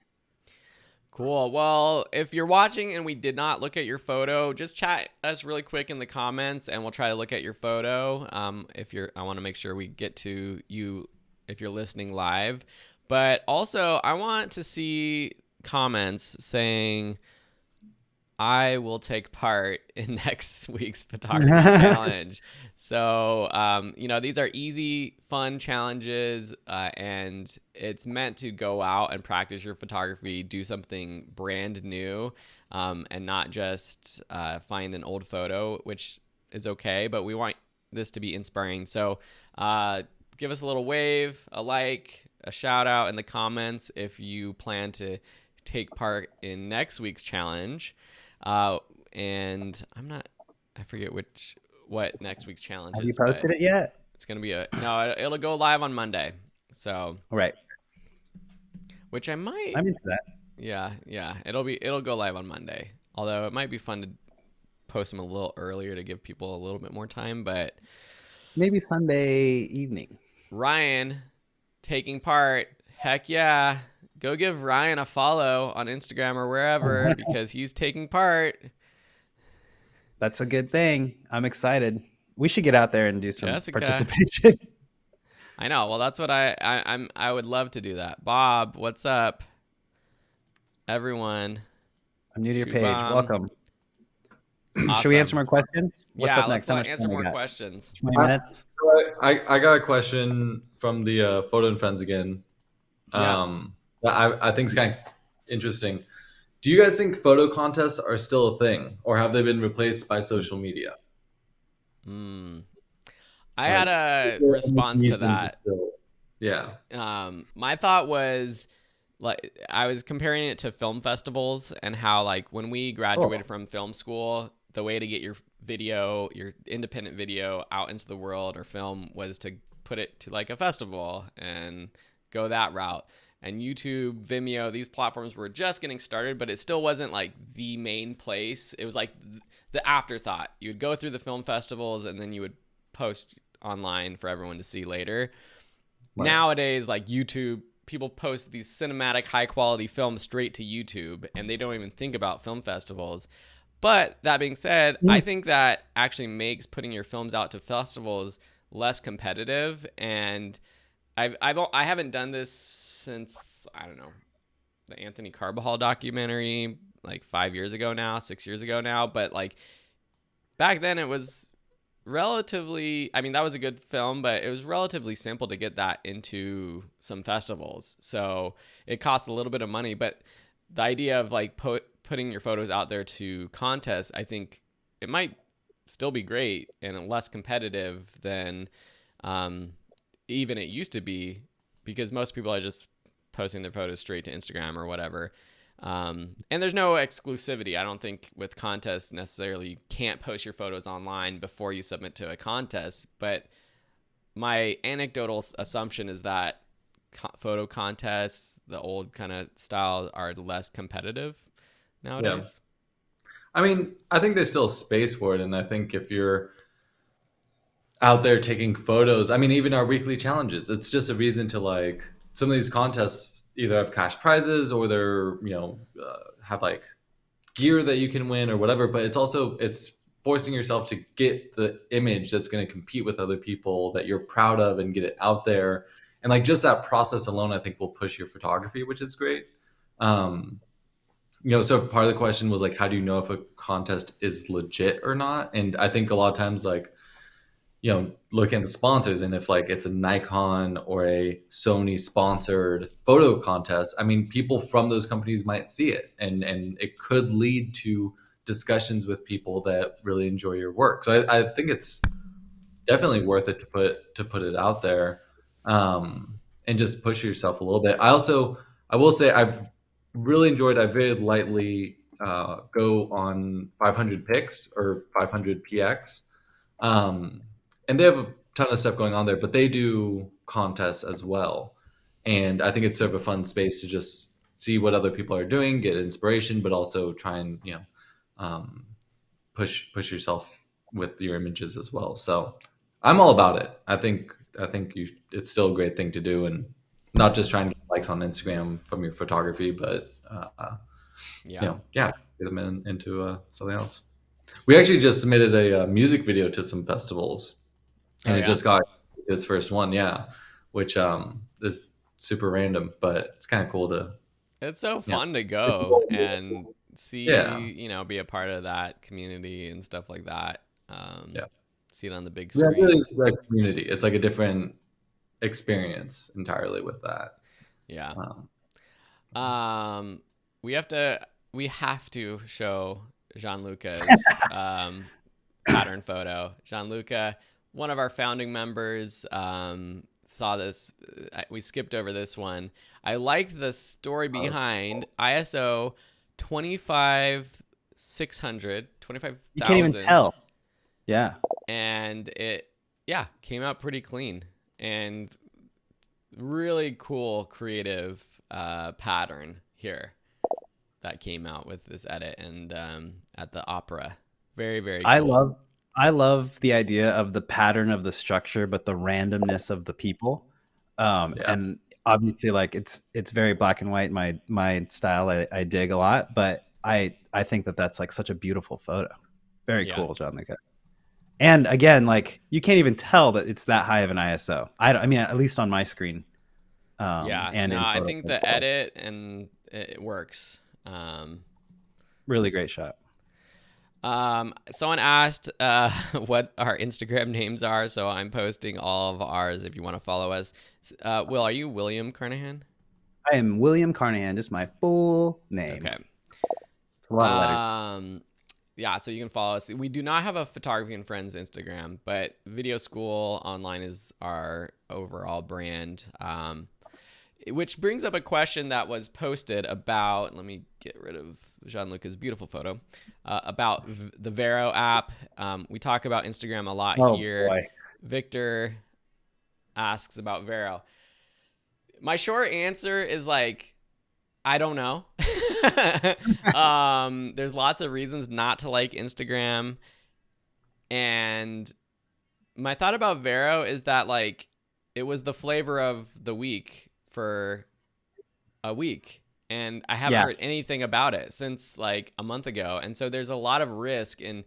Cool. Well, if you're watching and we did not look at your photo, just chat us really quick in the comments, and we'll try to look at your photo. I want to make sure we get to you if you're listening live. But also, I want to see comments saying, I will take part in next week's photography challenge. So, these are easy, fun challenges, and it's meant to go out and practice your photography, do something brand new, and not just find an old photo, which is okay, but we want this to be inspiring. So give us a little wave, a like, a shout out in the comments if you plan to take part in next week's challenge. And I forget what next week's challenge Have is. you posted it yet? It's going to be it'll go live on Monday. So, Right. which I'm into that. Yeah. It'll go live on Monday. Although it might be fun to post them a little earlier to give people a little bit more time, but Maybe Sunday evening. Ryan taking part. Heck yeah. Go give Ryan a follow on Instagram or wherever because he's taking part. That's a good thing. I'm excited. We should get out there and do some Jessica. participation. I know. Well, that's what I would love to do that. Bob, what's up? Everyone. I'm new to your Shoot page. bomb. Welcome. Awesome. Should we answer more questions? What's yeah, up next? let's How much answer time we more got? questions. 20 minutes. I got a question from the Photo and Friends again. That I think is kind of interesting. Do you guys think photo contests are still a thing, or have they been replaced by social media? I had a response to that. Yeah. My thought was like I was comparing it to film festivals and how like when we graduated from film school, the way to get your independent video out into the world or film was to put it to like a festival and go that route. And YouTube, Vimeo, these platforms were just getting started, but it still wasn't like the main place. It was like the afterthought. You would go through the film festivals and then you would post online for everyone to see later. Right. Nowadays, like YouTube, people post these cinematic high quality films straight to YouTube and they don't even think about film festivals. But that being said, I think that actually makes putting your films out to festivals less competitive. And I haven't done this since, I don't know, the Anthony Carbajal documentary like 6 years ago now. But like back then it was relatively, I mean, that was a good film, but it was relatively simple to get that into some festivals. So it costs a little bit of money, but the idea of like putting your photos out there to contests, I think it might still be great and less competitive than even it used to be, because most people are just posting their photos straight to Instagram or whatever. And there's no exclusivity. I don't think with contests necessarily you can't post your photos online before you submit to a contest. But my anecdotal assumption is that photo contests, the old kind of style, are less competitive nowadays. Yeah. I mean, I think there's still space for it. And I think if you're out there taking photos, I mean, even our weekly challenges, it's just a reason to like some of these contests either have cash prizes or they're, have like gear that you can win or whatever. But it's forcing yourself to get the image that's going to compete with other people that you're proud of and get it out there. And like just that process alone, I think will push your photography, which is great. So part of the question was like, how do you know if a contest is legit or not? And I think a lot of times like, look at the sponsors, and if like it's a Nikon or a Sony sponsored photo contest, I mean, people from those companies might see it and it could lead to discussions with people that really enjoy your work. So I think it's definitely worth it to put it out there. and just push yourself a little bit. I will say I've really enjoyed. I very lightly go on 500 pix or 500 px, um, and they have a ton of stuff going on there. But they do contests as well, and I think it's sort of a fun space to just see what other people are doing, get inspiration, but also try and um, push yourself with your images as well. So I'm all about it. I think it's still a great thing to do, and not just trying to get likes on Instagram from your photography, but Yeah. yeah, get them into something else. We actually just submitted a music video to some festivals, Oh and it yeah. just got its first one. Yeah, which is super random, but it's kind of cool to It's so yeah. fun to go and see, Yeah. be a part of that community and stuff like that. Yeah. See it on the big Yeah, it really screen. is the community. It's like a different experience entirely with that. Yeah. Um, Um, we have to show Gianluca's pattern photo. Gianluca, one of our founding members, saw this. We skipped over this one. I liked the story behind ISO 25600, You can't even 25,000, tell. Yeah. and it came out pretty clean and really cool creative pattern here that came out with this edit and at the opera. Very, very cool. I love the idea of the pattern of the structure, but the randomness of the people. Yeah. And obviously, like it's very black and white. My style, I dig a lot, but I think that that's like such a beautiful photo. Very Yeah. cool, John Luca. And again, like you can't even tell that it's that high of an ISO. I mean, at least on my screen. Yeah, And no, in I photo think as the well. edit and it works. Really great shot. Someone asked what our Instagram names are, so I'm posting all of ours if you want to follow us. Will, are you William Carnahan? I am William Carnahan, just my full name. Okay. It's a lot of letters. Yeah, so you can follow us. We do not have a Photography and Friends Instagram, but Video School Online is our overall brand. Which brings up a question that was posted about, let me get rid of Gianluca's beautiful photo, about the Vero app. We talk about Instagram a lot here. Boy. Victor asks about Vero. My short answer is like, I don't know. There's lots of reasons not to like Instagram. And my thought about Vero is that like it was the flavor of the week for a week, and I haven't heard anything about it since like a month ago. And so there's a lot of risk in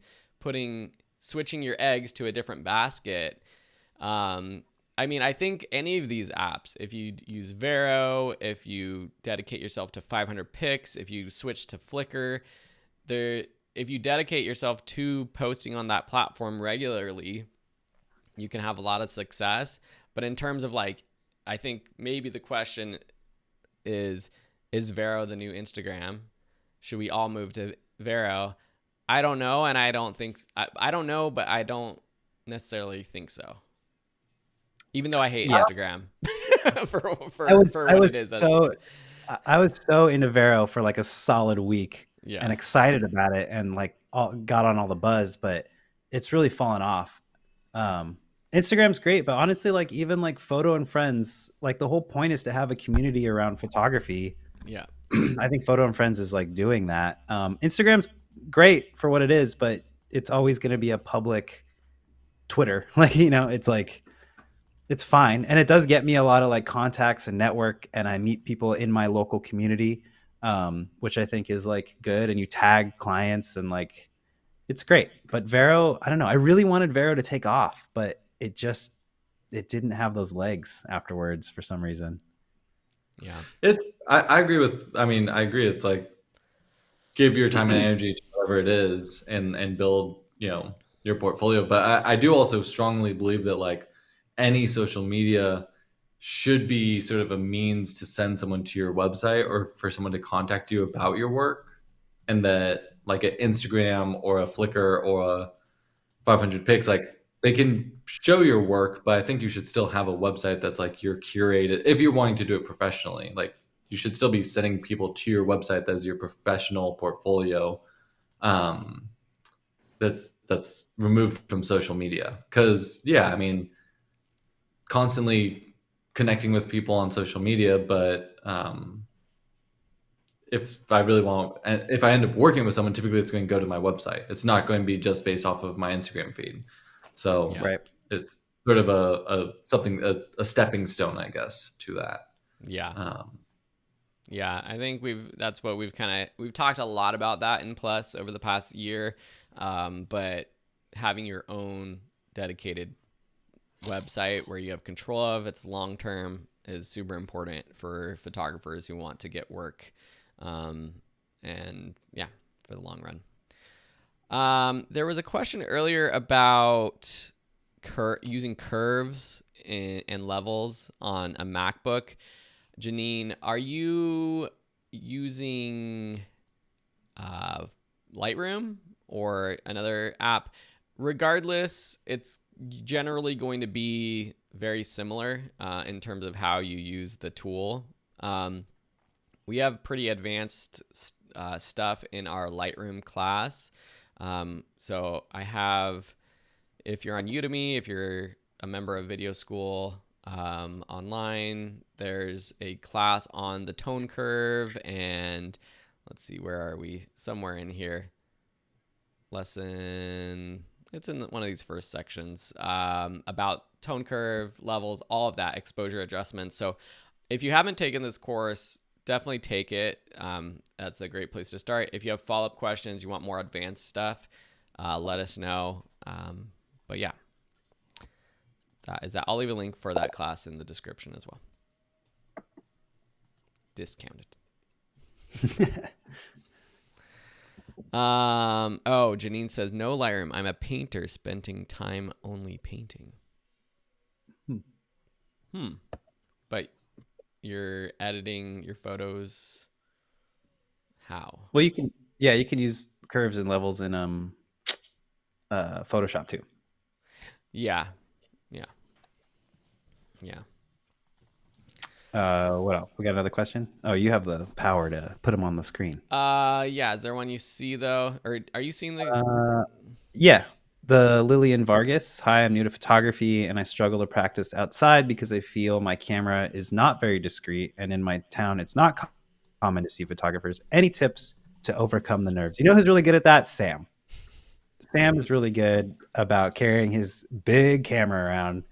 switching your eggs to a different basket. I mean, I think any of these apps, if you use Vero, if you dedicate yourself to 500 pics, if you switch to Flickr, if you dedicate yourself to posting on that platform regularly, you can have a lot of success. But in terms of like, I think maybe the question is Vero the new Instagram? Should we all move to Vero? I don't know, and I don't think I don't know, but I don't necessarily think so. Even though I hate Instagram for what it is. I was so into Vero for like a solid week Yeah. and excited about it and like got on all the buzz, but it's really fallen off. Instagram's great, but honestly, like even like Photo and Friends, like the whole point is to have a community around photography. Yeah. I think Photo and Friends is like doing that. Instagram's great for what it is, but it's always going to be a public Twitter. Like, you know, it's like, it's fine. And it does get me a lot of like contacts and network, and I meet people in my local community, which I think is like good. And you tag clients and like, it's great. But Vero, I don't know. I really wanted Vero to take off, but it didn't have those legs afterwards for some reason. Yeah. I agree I agree. It's like, give your time and energy to whatever it is and build, your portfolio. But I do also strongly believe that like any social media should be sort of a means to send someone to your website or for someone to contact you about your work. And that like an Instagram or a Flickr or a 500 pics, like they can show your work, but I think you should still have a website that's like your curated. If you're wanting to do it professionally, like you should still be sending people to your website as your professional portfolio. Um, that's removed from social media. Because yeah, I mean, constantly connecting with people on social media, but if I really want, and if I end up working with someone, typically it's going to go to my website. It's not going to be just based off of my Instagram feed. So Yeah. Right. it's sort of a stepping stone, I guess, to that. Yeah. Yeah, I think that's what we've talked a lot about that in Plus over the past year. But having your own dedicated website where you have control of it's long term is super important for photographers who want to get work. And yeah, for the long run. There was a question earlier about using curves and levels on a MacBook. Janine, are you using Lightroom or another app? Regardless, it's generally going to be very similar in terms of how you use the tool. We have pretty advanced stuff in our Lightroom class. So I have, if you're on Udemy, if you're a member of Video School online, there's a class on the tone curve, and let's see, where are we? Somewhere in here. Lesson, it's in one of these first sections about tone curve, levels, all of that, exposure adjustments. So if you haven't taken this course, definitely take it. That's a great place to start. If you have follow-up questions, you want more advanced stuff, let us know. But yeah, that is that. I'll leave a link for that class in the description as well. Discounted. Oh, Janine says, no Lightroom. I'm a painter spending time only painting. But you're editing your photos how? Well, you can use curves and levels in Photoshop too. Yeah. What else? We got another question. Oh, you have the power to put them on the screen. Yeah. Is there one you see though, or are you seeing the? Yeah, the Lillian Vargas. Hi, I'm new to photography and I struggle to practice outside because I feel my camera is not very discreet, and in my town it's not common to see photographers. Any tips to overcome the nerves? You know who's really good at that? Sam. Sam is really good about carrying his big camera around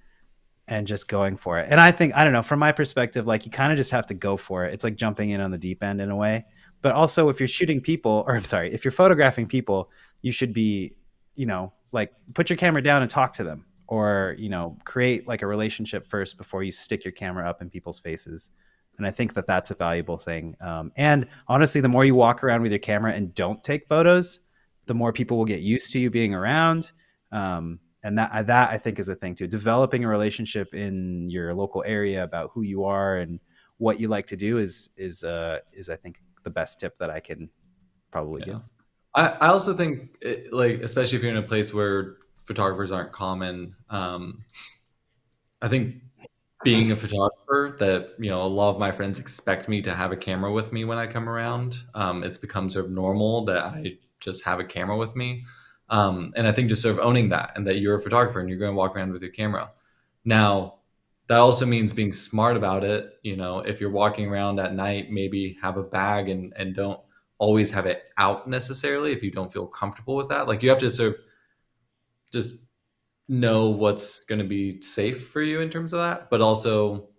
and just going for it. And I think, I don't know, from my perspective, like you kind of just have to go for it. It's like jumping in on the deep end in a way. But also if you're shooting people, or I'm sorry, if you're photographing people, you should be, like put your camera down and talk to them, or, create like a relationship first before you stick your camera up in people's faces. And I think that that's a valuable thing. And honestly, the more you walk around with your camera and don't take photos, the more people will get used to you being around. And that I think is a thing too. Developing a relationship in your local area about who you are and what you like to do is I think the best tip that I can probably give. I also think like, especially if you're in a place where photographers aren't common, I think being a photographer that, a lot of my friends expect me to have a camera with me when I come around. It's become sort of normal that I just have a camera with me. And I think just sort of owning that, and that you're a photographer and you're going to walk around with your camera. Now, that also means being smart about it. If you're walking around at night, maybe have a bag and don't always have it out necessarily if you don't feel comfortable with that. Like you have to sort of just know what's going to be safe for you in terms of that, but also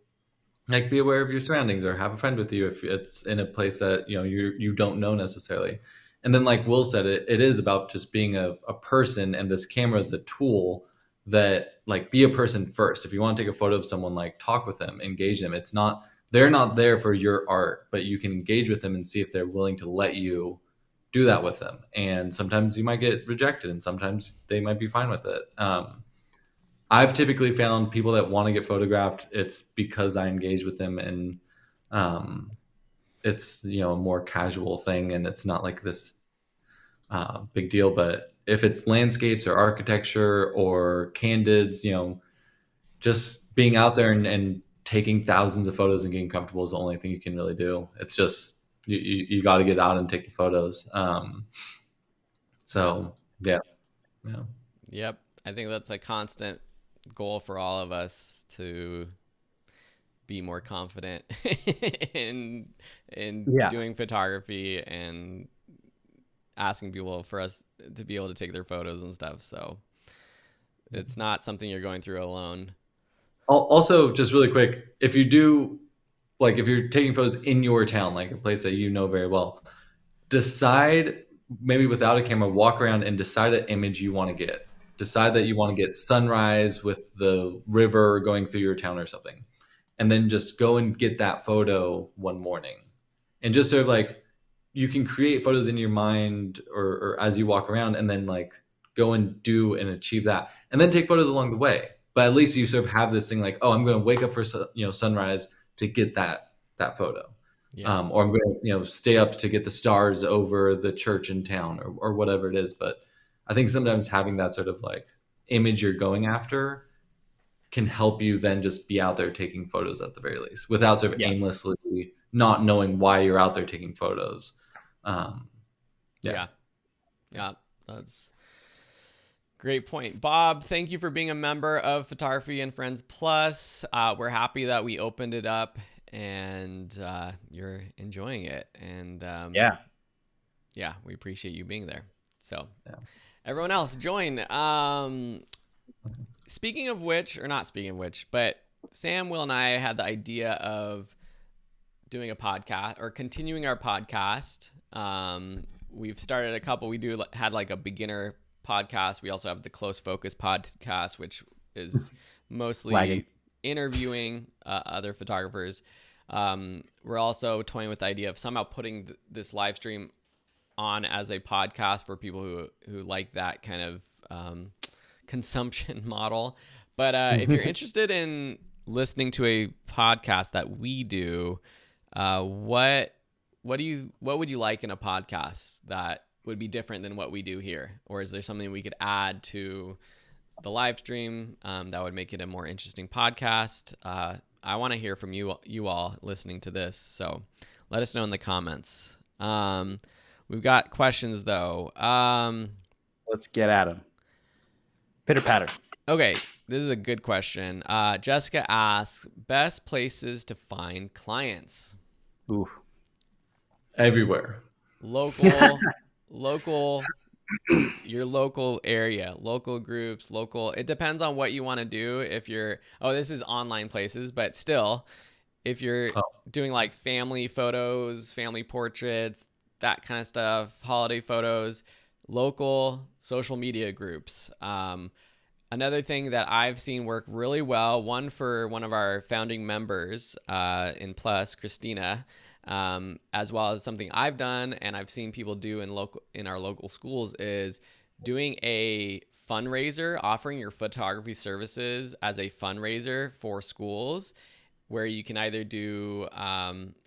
like be aware of your surroundings, or have a friend with you if it's in a place that you don't know necessarily. And then like Will said, it is about just being a person, and this camera is a tool that, like, be a person first. If you want to take a photo of someone, like talk with them, engage them. They're not there for your art, but you can engage with them and see if they're willing to let you do that with them. And sometimes you might get rejected and sometimes they might be fine with it. I've typically found people that want to get photographed, it's because I engage with them, and it's a more casual thing, and it's not like this big deal. But if it's landscapes or architecture or candids, just being out there and taking thousands of photos and getting comfortable is the only thing you can really do. It's just you got to get out and take the photos. So yeah. Yep. I think that's a constant goal for all of us to be more confident in doing photography and asking people for us to be able to take their photos and stuff. So it's not something you're going through alone. Also, just really quick, if you're taking photos in your town, like a place that you know very well, decide, maybe without a camera, walk around and decide an image you want to get. Decide that you want to get sunrise with the river going through your town or something. And then just go and get that photo one morning. And just sort of like, you can create photos in your mind or as you walk around, and then like go and do and achieve that. And then take photos along the way. But at least you sort of have this thing like, oh, I'm going to wake up for sunrise to get that photo. Yeah. Or I'm going to stay up to get the stars over the church in town or whatever it is. But I think sometimes having that sort of like image you're going after can help you then just be out there taking photos at the very least, without sort of aimlessly not knowing why you're out there taking photos. Yeah, that's great point. Bob, thank you for being a member of Photography and Friends Plus. We're happy that we opened it up and you're enjoying it. And we appreciate you being there. So everyone else join. Speaking of which, but Sam, Will, and I had the idea of doing a podcast or continuing our podcast. We've started a couple. We had like a beginner podcast. We also have the Close Focus podcast, which is mostly interviewing other photographers. We're also toying with the idea of somehow putting this live stream on as a podcast for people who like that kind of consumption model. But if you're interested in listening to a podcast that we do, what would you like in a podcast that would be different than what we do here? Or is there something we could add to the live stream that would make it a more interesting podcast? I want to hear from you all listening to this, so let us know in the comments. We've got questions though. Let's get at them. Pitter patter. Okay, this is a good question. Jessica asks, best places to find clients? Ooh. Everywhere. Local, your local area, local groups, it depends on what you want to do. If you're, this is online places, but still, if you're doing like family photos, family portraits, that kind of stuff, holiday photos, local social media groups. Another thing that I've seen work really well, one for one of our founding members in Plus, Christina, as well as something I've done and I've seen people do in our local schools, is doing a fundraiser, offering your photography services as a fundraiser for schools, where you can either do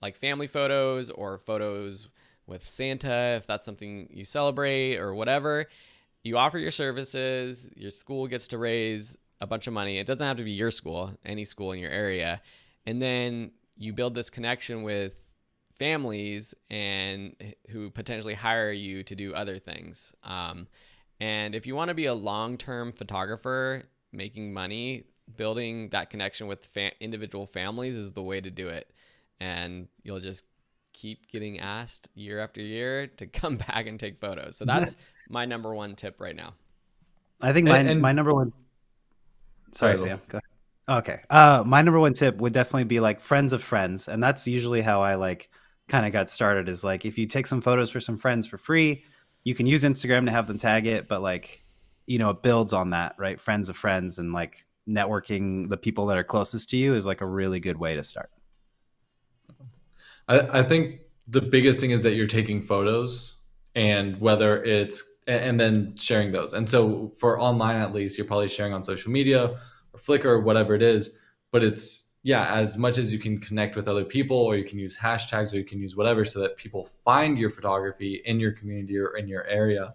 like family photos or photos with Santa, if that's something you celebrate or whatever. You offer your services, your school gets to raise a bunch of money. It doesn't have to be your school, any school in your area. And then you build this connection with families and who potentially hire you to do other things. And if you want to be a long-term photographer making money, building that connection with individual families is the way to do it. And you'll just keep getting asked year after year to come back and take photos. So that's my number one tip right now. I think my number one. Sorry, Sam. Go ahead. Okay. My number one tip would definitely be like friends of friends. And that's usually how I like kind of got started, is like, if you take some photos for some friends for free, you can use Instagram to have them tag it, but like, it builds on that, right? Friends of friends, and like networking the people that are closest to you is like a really good way to start. I think the biggest thing is that you're taking photos, and whether it's, and then sharing those. And so for online, at least, you're probably sharing on social media or Flickr or whatever it is, but it's, as much as you can connect with other people, or you can use hashtags, or you can use whatever, so that people find your photography in your community or in your area.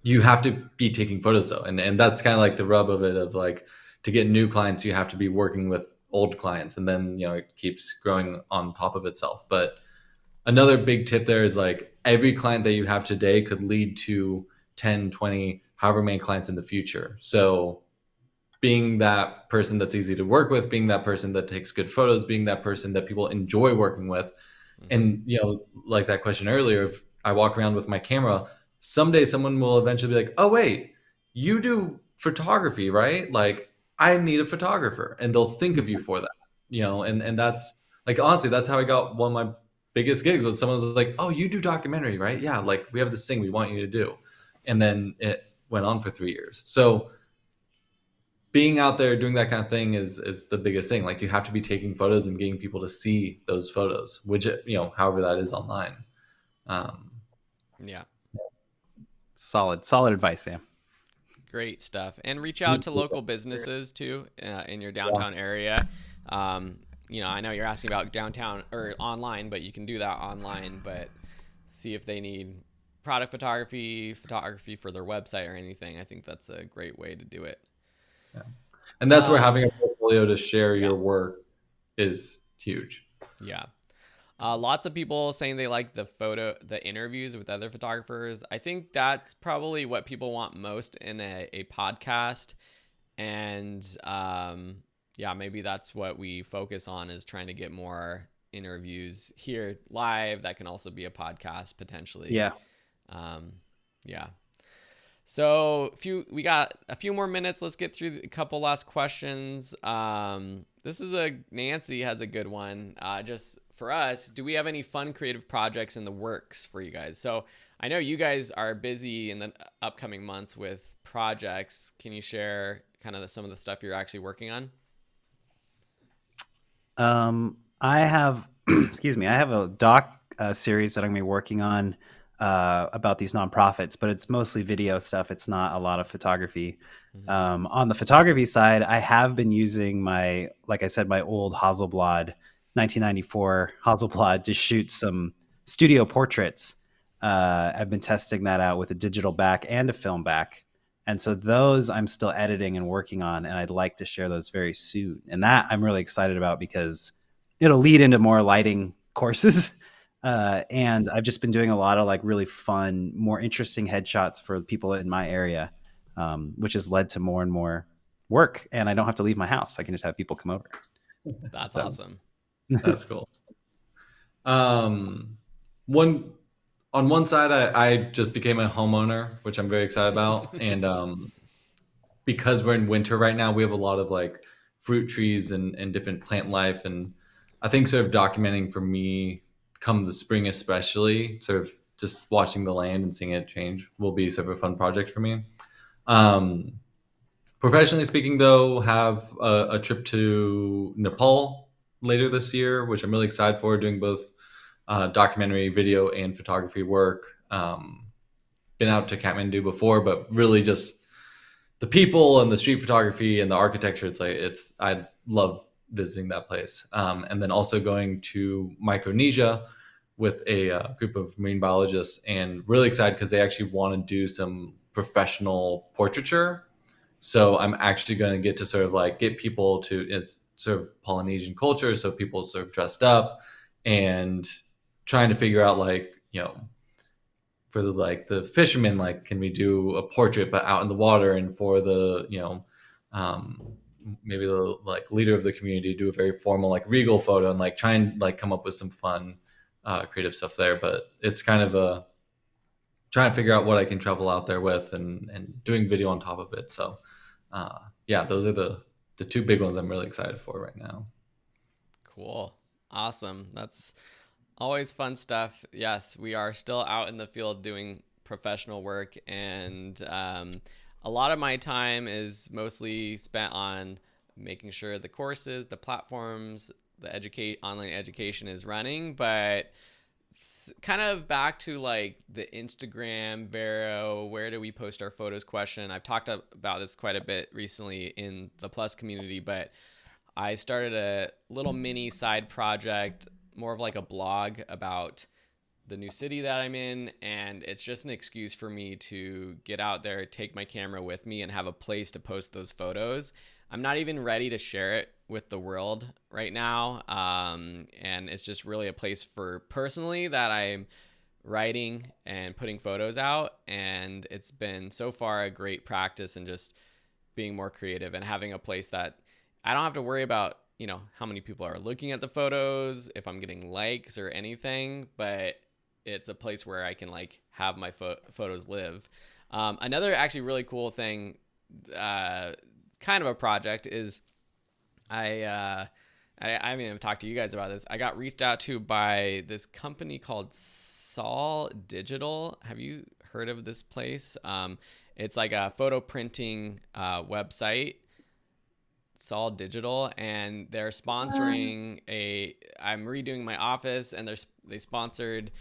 you have to be taking photos though, and that's kind of like the rub of it, of like, to get new clients you have to be working with old clients, and then it keeps growing on top of itself. But another big tip there is like, every client that you have today could lead to 10, 20, however many clients in the future. So being that person that's easy to work with, being that person that takes good photos, being that person that people enjoy working with. And like that question earlier, if I walk around with my camera, someday someone will eventually be like, oh wait, you do photography, right? Like, I need a photographer, and they'll think of you for that. And that's like, honestly, that's how I got one of my biggest gigs, was someone was like, oh, you do documentary, right? Yeah, like, we have this thing we want you to do. And then it went on for 3 years. So being out there doing that kind of thing is the biggest thing. Like, you have to be taking photos and getting people to see those photos, which, however that is online. Yeah. Solid advice, Sam. Great stuff. And reach out to local businesses too, in your downtown area. I know you're asking about downtown or online, but you can do that online, but see if they need product photography for their website or anything. I think that's a great way to do it. Yeah. And that's where having a portfolio to share your work is huge. Yeah. Lots of people saying they like the interviews with other photographers. I think that's probably what people want most in a podcast. And maybe that's what we focus on, is trying to get more interviews here live. That can also be a podcast potentially. Yeah. So we got a few more minutes. Let's get through a couple last questions. Nancy has a good one. Just for us, do we have any fun creative projects in the works for you guys? So I know you guys are busy in the upcoming months with projects. Can you share kind of some of the stuff you're actually working on? I have, I have a doc series that I'm going to be working on about these nonprofits, but it's mostly video stuff. It's not a lot of photography. On the photography side, I have been using my old Hasselblad 1994 Hasselblad to shoot some studio portraits. I've been testing that out with a digital back and a film back. And so those I'm still editing and working on, and I'd like to share those very soon. And that I'm really excited about because it'll lead into more lighting courses. And I've just been doing a lot of like really fun, more interesting headshots for people in my area, which has led to more and more work. And I don't have to leave my house. I can just have people come over. That's awesome. That's cool. On one side, I just became a homeowner, which I'm very excited about. And because we're in winter right now, we have a lot of like fruit trees and different plant life. And I think sort of documenting for me, come the spring especially, sort of just watching the land and seeing it change will be sort of a fun project for me. Professionally speaking, though, have a trip to Nepal later this year, which I'm really excited for, doing both documentary, video, and photography work. Been out to Kathmandu before, but really just the people and the street photography and the architecture. I love visiting that place. And then also going to Micronesia with a group of marine biologists, and really excited because they actually want to do some professional portraiture. So I'm actually going to get to sort of like get people to, it's sort of Polynesian culture, so people sort of dressed up and trying to figure out like, for the fishermen, like, can we do a portrait but out in the water? And for the, maybe the like leader of the community, do a very formal like regal photo, and like try and like come up with some fun creative stuff there. But it's kind of trying to figure out what I can travel out there with, and doing video on top of it. So those are the two big ones I'm really excited for right now. Cool. Awesome. That's always fun stuff. Yes, we are still out in the field doing professional work, and a lot of my time is mostly spent on making sure the courses, the platforms, the online education is running. But kind of back to like the Instagram, Vero, where do we post our photos question. I've talked about this quite a bit recently in the Plus community, but I started a little mini side project, more of like a blog about the new city that I'm in, and it's just an excuse for me to get out there, take my camera with me, and have a place to post those photos. I'm not even ready to share it with the world right now, and it's just really a place for personally that I'm writing and putting photos out, and it's been so far a great practice and just being more creative and having a place that I don't have to worry about, you know, how many people are looking at the photos, if I'm getting likes or anything, but it's a place where I can like have my photos live. Another actually really cool thing, kind of a project, is I haven't even talked to you guys about this. I got reached out to by this company called Sol Digital. Have you heard of this place? It's like a photo printing website, Sol Digital, and they're sponsoring I'm redoing my office, and they sponsored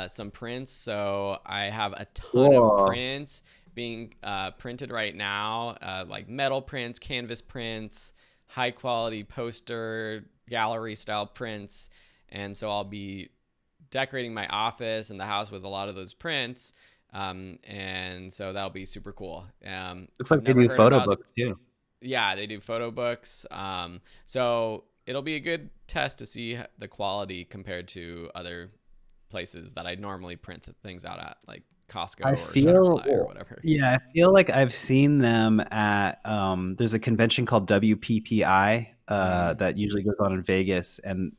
some prints. So I have a ton of prints being printed right now, like metal prints, canvas prints, high quality poster, gallery style prints. And so I'll be decorating my office and the house with a lot of those prints. And so that'll be super cool. Looks like I've they never do heard photo about- books too. Yeah, they do photo books. So it'll be a good test to see the quality compared to other places that I normally print things out at, like Costco I or feel- Shutterfly or whatever. Yeah, I feel like I've seen them at there's a convention called WPPI that usually goes on in Vegas, and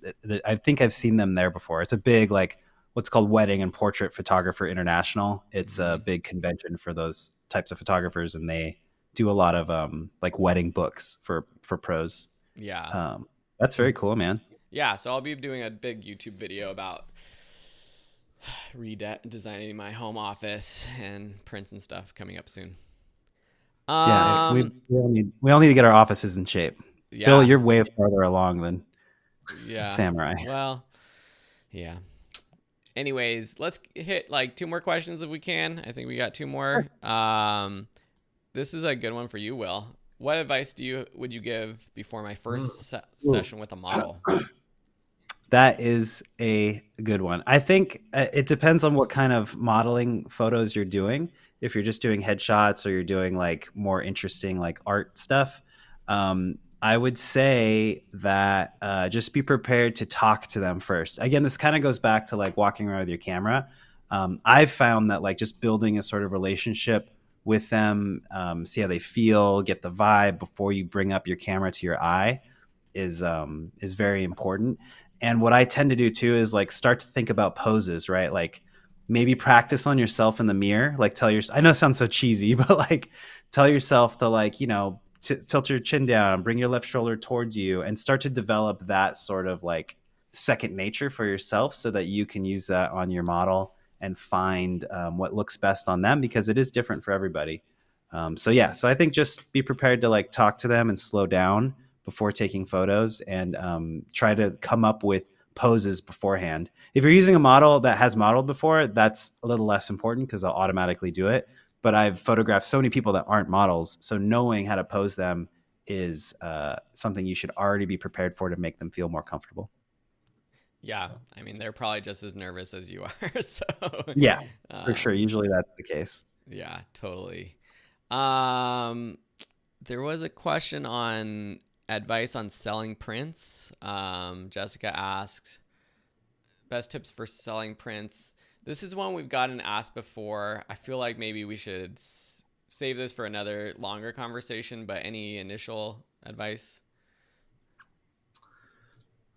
I think I've seen them there before. It's a big, like, what's called Wedding and Portrait Photographer International. It's a big convention for those types of photographers, and they do a lot of like wedding books for pros. Yeah. That's very cool, man. Yeah, so I'll be doing a big YouTube video about redesigning my home office and prints and stuff coming up soon. Yeah, we all need to get our offices in shape. Yeah. Phil, you're way farther along than Yeah. Samurai. Well, yeah. Anyways, let's hit like 2 more questions if we can. I think we got 2 more. This is a good one for you, Will. What advice would you give before my first session with a model? That is a good one. I think it depends on what kind of modeling photos you're doing. If you're just doing headshots or you're doing like more interesting like art stuff, I would say that just be prepared to talk to them first. Again, this kind of goes back to like walking around with your camera. I've found that like just building a sort of relationship with them, see how they feel, get the vibe before you bring up your camera to your eye is very important. And what I tend to do too is like start to think about poses, right? Like maybe practice on yourself in the mirror. Like I know it sounds so cheesy, but like tell yourself to like, you know, tilt your chin down, bring your left shoulder towards you, and start to develop that sort of like second nature for yourself so that you can use that on your model and find what looks best on them, because it is different for everybody. So I think just be prepared to like talk to them and slow down before taking photos, and try to come up with poses beforehand. If you're using a model that has modeled before, that's a little less important because they'll automatically do it. But I've photographed so many people that aren't models, so knowing how to pose them is something you should already be prepared for to make them feel more comfortable. Yeah, I mean, they're probably just as nervous as you are. So yeah, for sure. Usually that's the case. Yeah, totally. There was a question on advice on selling prints. Jessica asks, best tips for selling prints. This is one we've gotten asked before. I feel like maybe we should save this for another longer conversation, but any initial advice?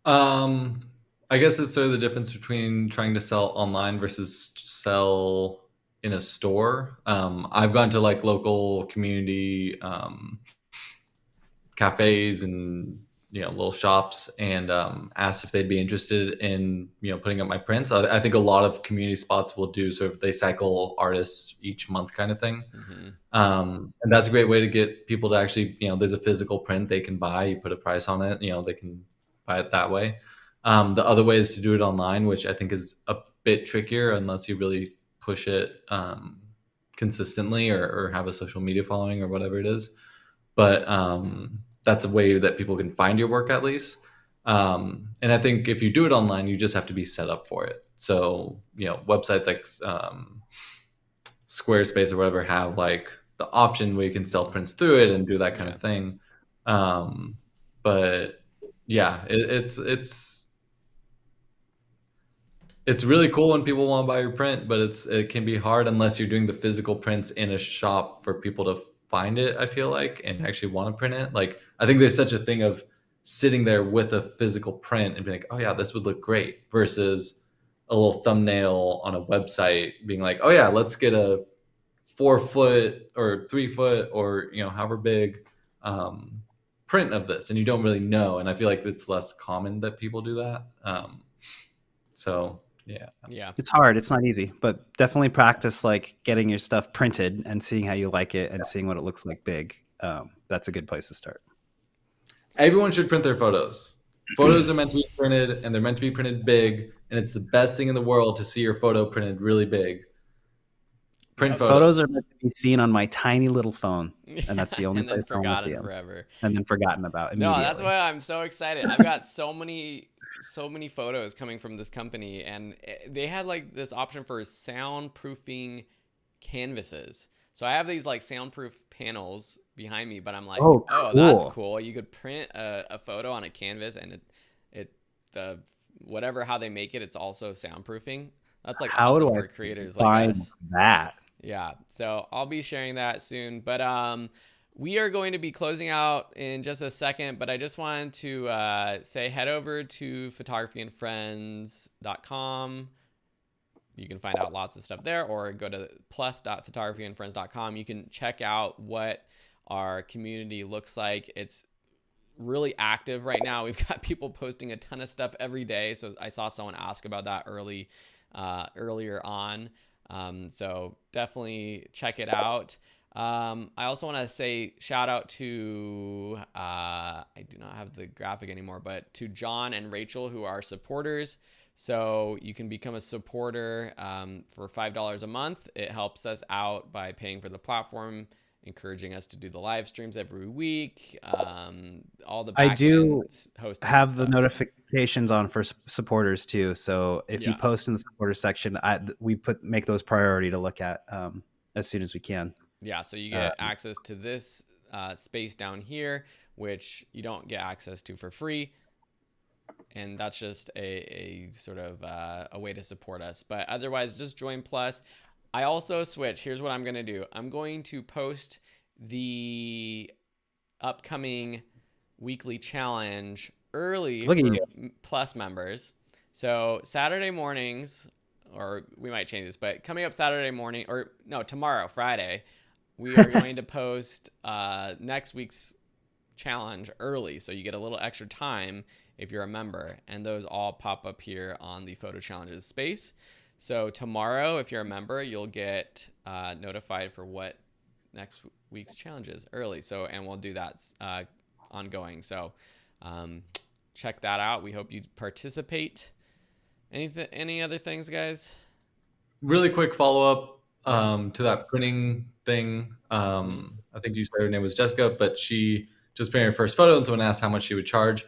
I guess it's sort of the difference between trying to sell online versus sell in a store. I've gone to like local community cafes and little shops and asked if they'd be interested in putting up my prints. I think a lot of community spots will do sort of, they cycle artists each month kind of thing. And that's a great way to get people to actually, there's a physical print they can buy. You put a price on it, they can buy it that way. The other way is to do it online, which I think is a bit trickier unless you really push it consistently or have a social media following or whatever it is. But that's a way that people can find your work at least. And I think if you do it online, you just have to be set up for it. So, websites like Squarespace or whatever have like the option where you can sell prints through it and do that kind Yeah. of thing. But yeah, it's really cool when people want to buy your print, but it can be hard unless you're doing the physical prints in a shop for people to find it, I feel like, and actually want to print it. Like, I think there's such a thing of sitting there with a physical print and being like, oh yeah, this would look great, versus a little thumbnail on a website being like, oh yeah, let's get a 4 foot or 3 foot or however big print of this, and you don't really know. And I feel like it's less common that people do that. So yeah. Yeah. It's hard. It's not easy, but definitely practice like getting your stuff printed and seeing how you like it and seeing what it looks like big. That's a good place to start. Everyone should print their photos. Photos are meant to be printed, and they're meant to be printed big, and it's the best thing in the world to see your photo printed really big. Print Photos are meant to be seen on my tiny little phone, and that's the only and then place I want to see forgotten them. forever. And then forgotten about No, immediately. that's why I'm so excited. I've got so many photos coming from this company, and they had like this option for soundproofing canvases. So I have these like soundproof panels behind me, but I'm like, Oh, that's cool. cool. You could print a photo on a canvas, and the whatever how they make it, it's also soundproofing. That's like How awesome do I for creators like find us. that? Yeah, so I'll be sharing that soon. But we are going to be closing out in just a second, but I just wanted to say head over to photographyandfriends.com. You can find out lots of stuff there, or go to plus.photographyandfriends.com. You can check out what our community looks like. It's really active right now. We've got people posting a ton of stuff every day. So I saw someone ask about that earlier on. So definitely check it out. I also want to say shout out to, I do not have the graphic anymore, but to John and Rachel, who are supporters. So you can become a supporter for $5 a month. It helps us out by paying for the platform, encouraging us to do the live streams every week. All the I do hosting have the notifications on for supporters too. So if you Yeah. post in the supporter section, we make those priority to look at as soon as we can. Yeah, so you get access to this space down here, which you don't get access to for free. And that's just a sort of a way to support us. But otherwise, just join Plus. I also switch. Here's what I'm going to do. I'm going to post the upcoming weekly challenge early Look at for you. Plus members. So Saturday mornings, or we might change this, but coming up Saturday morning, or no, tomorrow, Friday, we are going to post next week's challenge early. So you get a little extra time if you're a member, and those all pop up here on the Photo Challenges space. So tomorrow, if you're a member, you'll get notified for what next week's challenge is early. So, and we'll do that ongoing. So check that out. We hope you participate. Any other things, guys? Really quick follow up to that printing thing. I think you said her name was Jessica, but she just printed her first photo, and someone asked how much she would charge.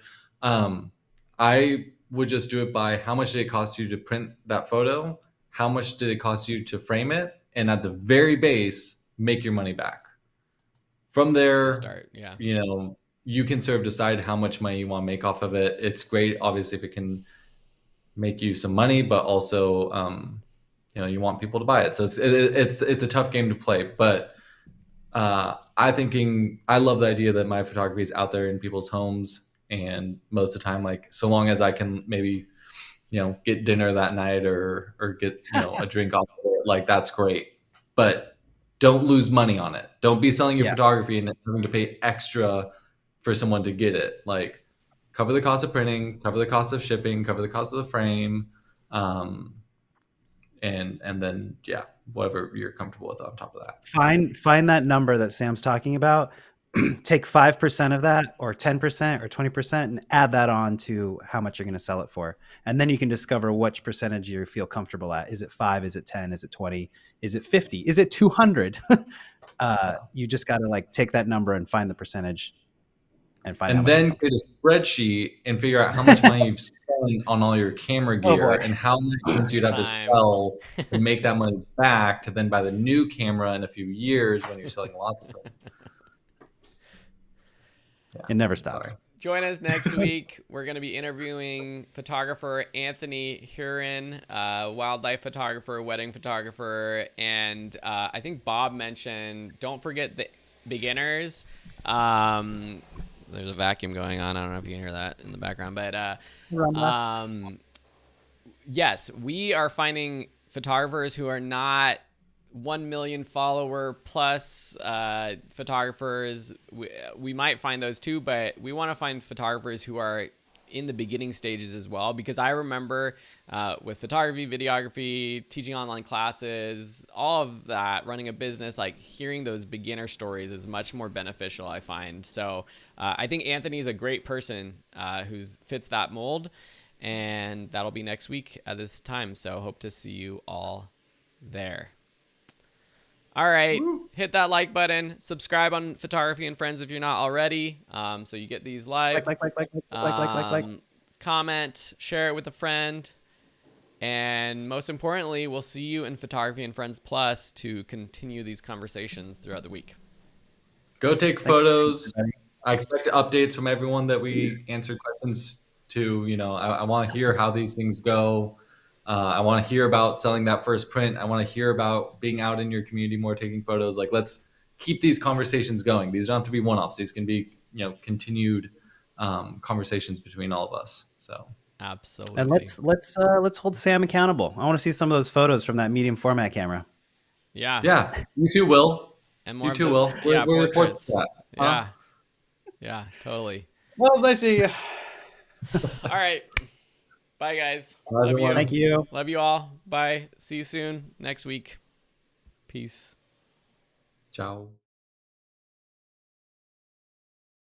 I would just do it by how much did it cost you to print that photo, how much did it cost you to frame it, and at the very base, make your money back. From there, Start, yeah. You can sort of decide how much money you want to make off of it. It's great, obviously, if it can make you some money, but also, you want people to buy it. So it's a tough game to play, but I love the idea that my photography is out there in people's homes. And most of the time, like, so long as I can maybe, get dinner that night or get, a drink off of it, like, that's great. But don't lose money on it. Don't be selling your photography and having to pay extra for someone to get it. Like, cover the cost of printing, cover the cost of shipping, cover the cost of the frame. And then, whatever you're comfortable with on top of that. Find that number that Sam's talking about. Take 5% of that, or 10% or 20%, and add that on to how much you're going to sell it for. And then you can discover which percentage you feel comfortable at. Is it 5? Is it 10? Is it 20? Is it 50? Is it 200? You just got to take that number and find the percentage. and find out. And then create a spreadsheet and figure out how much money you've spent on all your camera Oh, gear boy. and how many things you'd have to Time. sell to make that money back to then buy the new camera in a few years when you're selling lots of them. It never stops. Sorry. Join us next week. We're going to be interviewing photographer Anthony Huron, wildlife photographer, wedding photographer, and I think Bob mentioned, don't forget the beginners. There's a vacuum going on. I don't know if you can hear that in the background, but yes, we are finding photographers who are not 1 million follower plus photographers. We might find those too, but we want to find photographers who are in the beginning stages as well, because I remember with photography, videography, teaching online classes, all of that, running a business, like hearing those beginner stories is much more beneficial, I find. So I think Anthony's a great person who fits that mold, and that'll be next week at this time. So hope to see you all there. All right, hit that like button, subscribe on Photography and Friends if you're not already, so you get these live. Like. Comment, share it with a friend, and most importantly, we'll see you in Photography and Friends Plus to continue these conversations throughout the week. Go take photos. I expect updates from everyone that we answered questions to. You know, I want to hear how these things go. I want to hear about selling that first print. I want to hear about being out in your community more, taking photos. Like, let's keep these conversations going. These don't have to be one-offs. These can be, you know, continued conversations between all of us. So absolutely. And let's hold Sam accountable. I want to see some of those photos from that medium format camera. Yeah. Yeah, you too, Will. And more You of too, those- Will. yeah, We're portraits. that. Huh? Yeah. Yeah, totally. Well, nice to see you. All right. Bye, guys. Bye, Love everyone. you. Thank you. Love you all. Bye. See you soon next week. Peace. Ciao.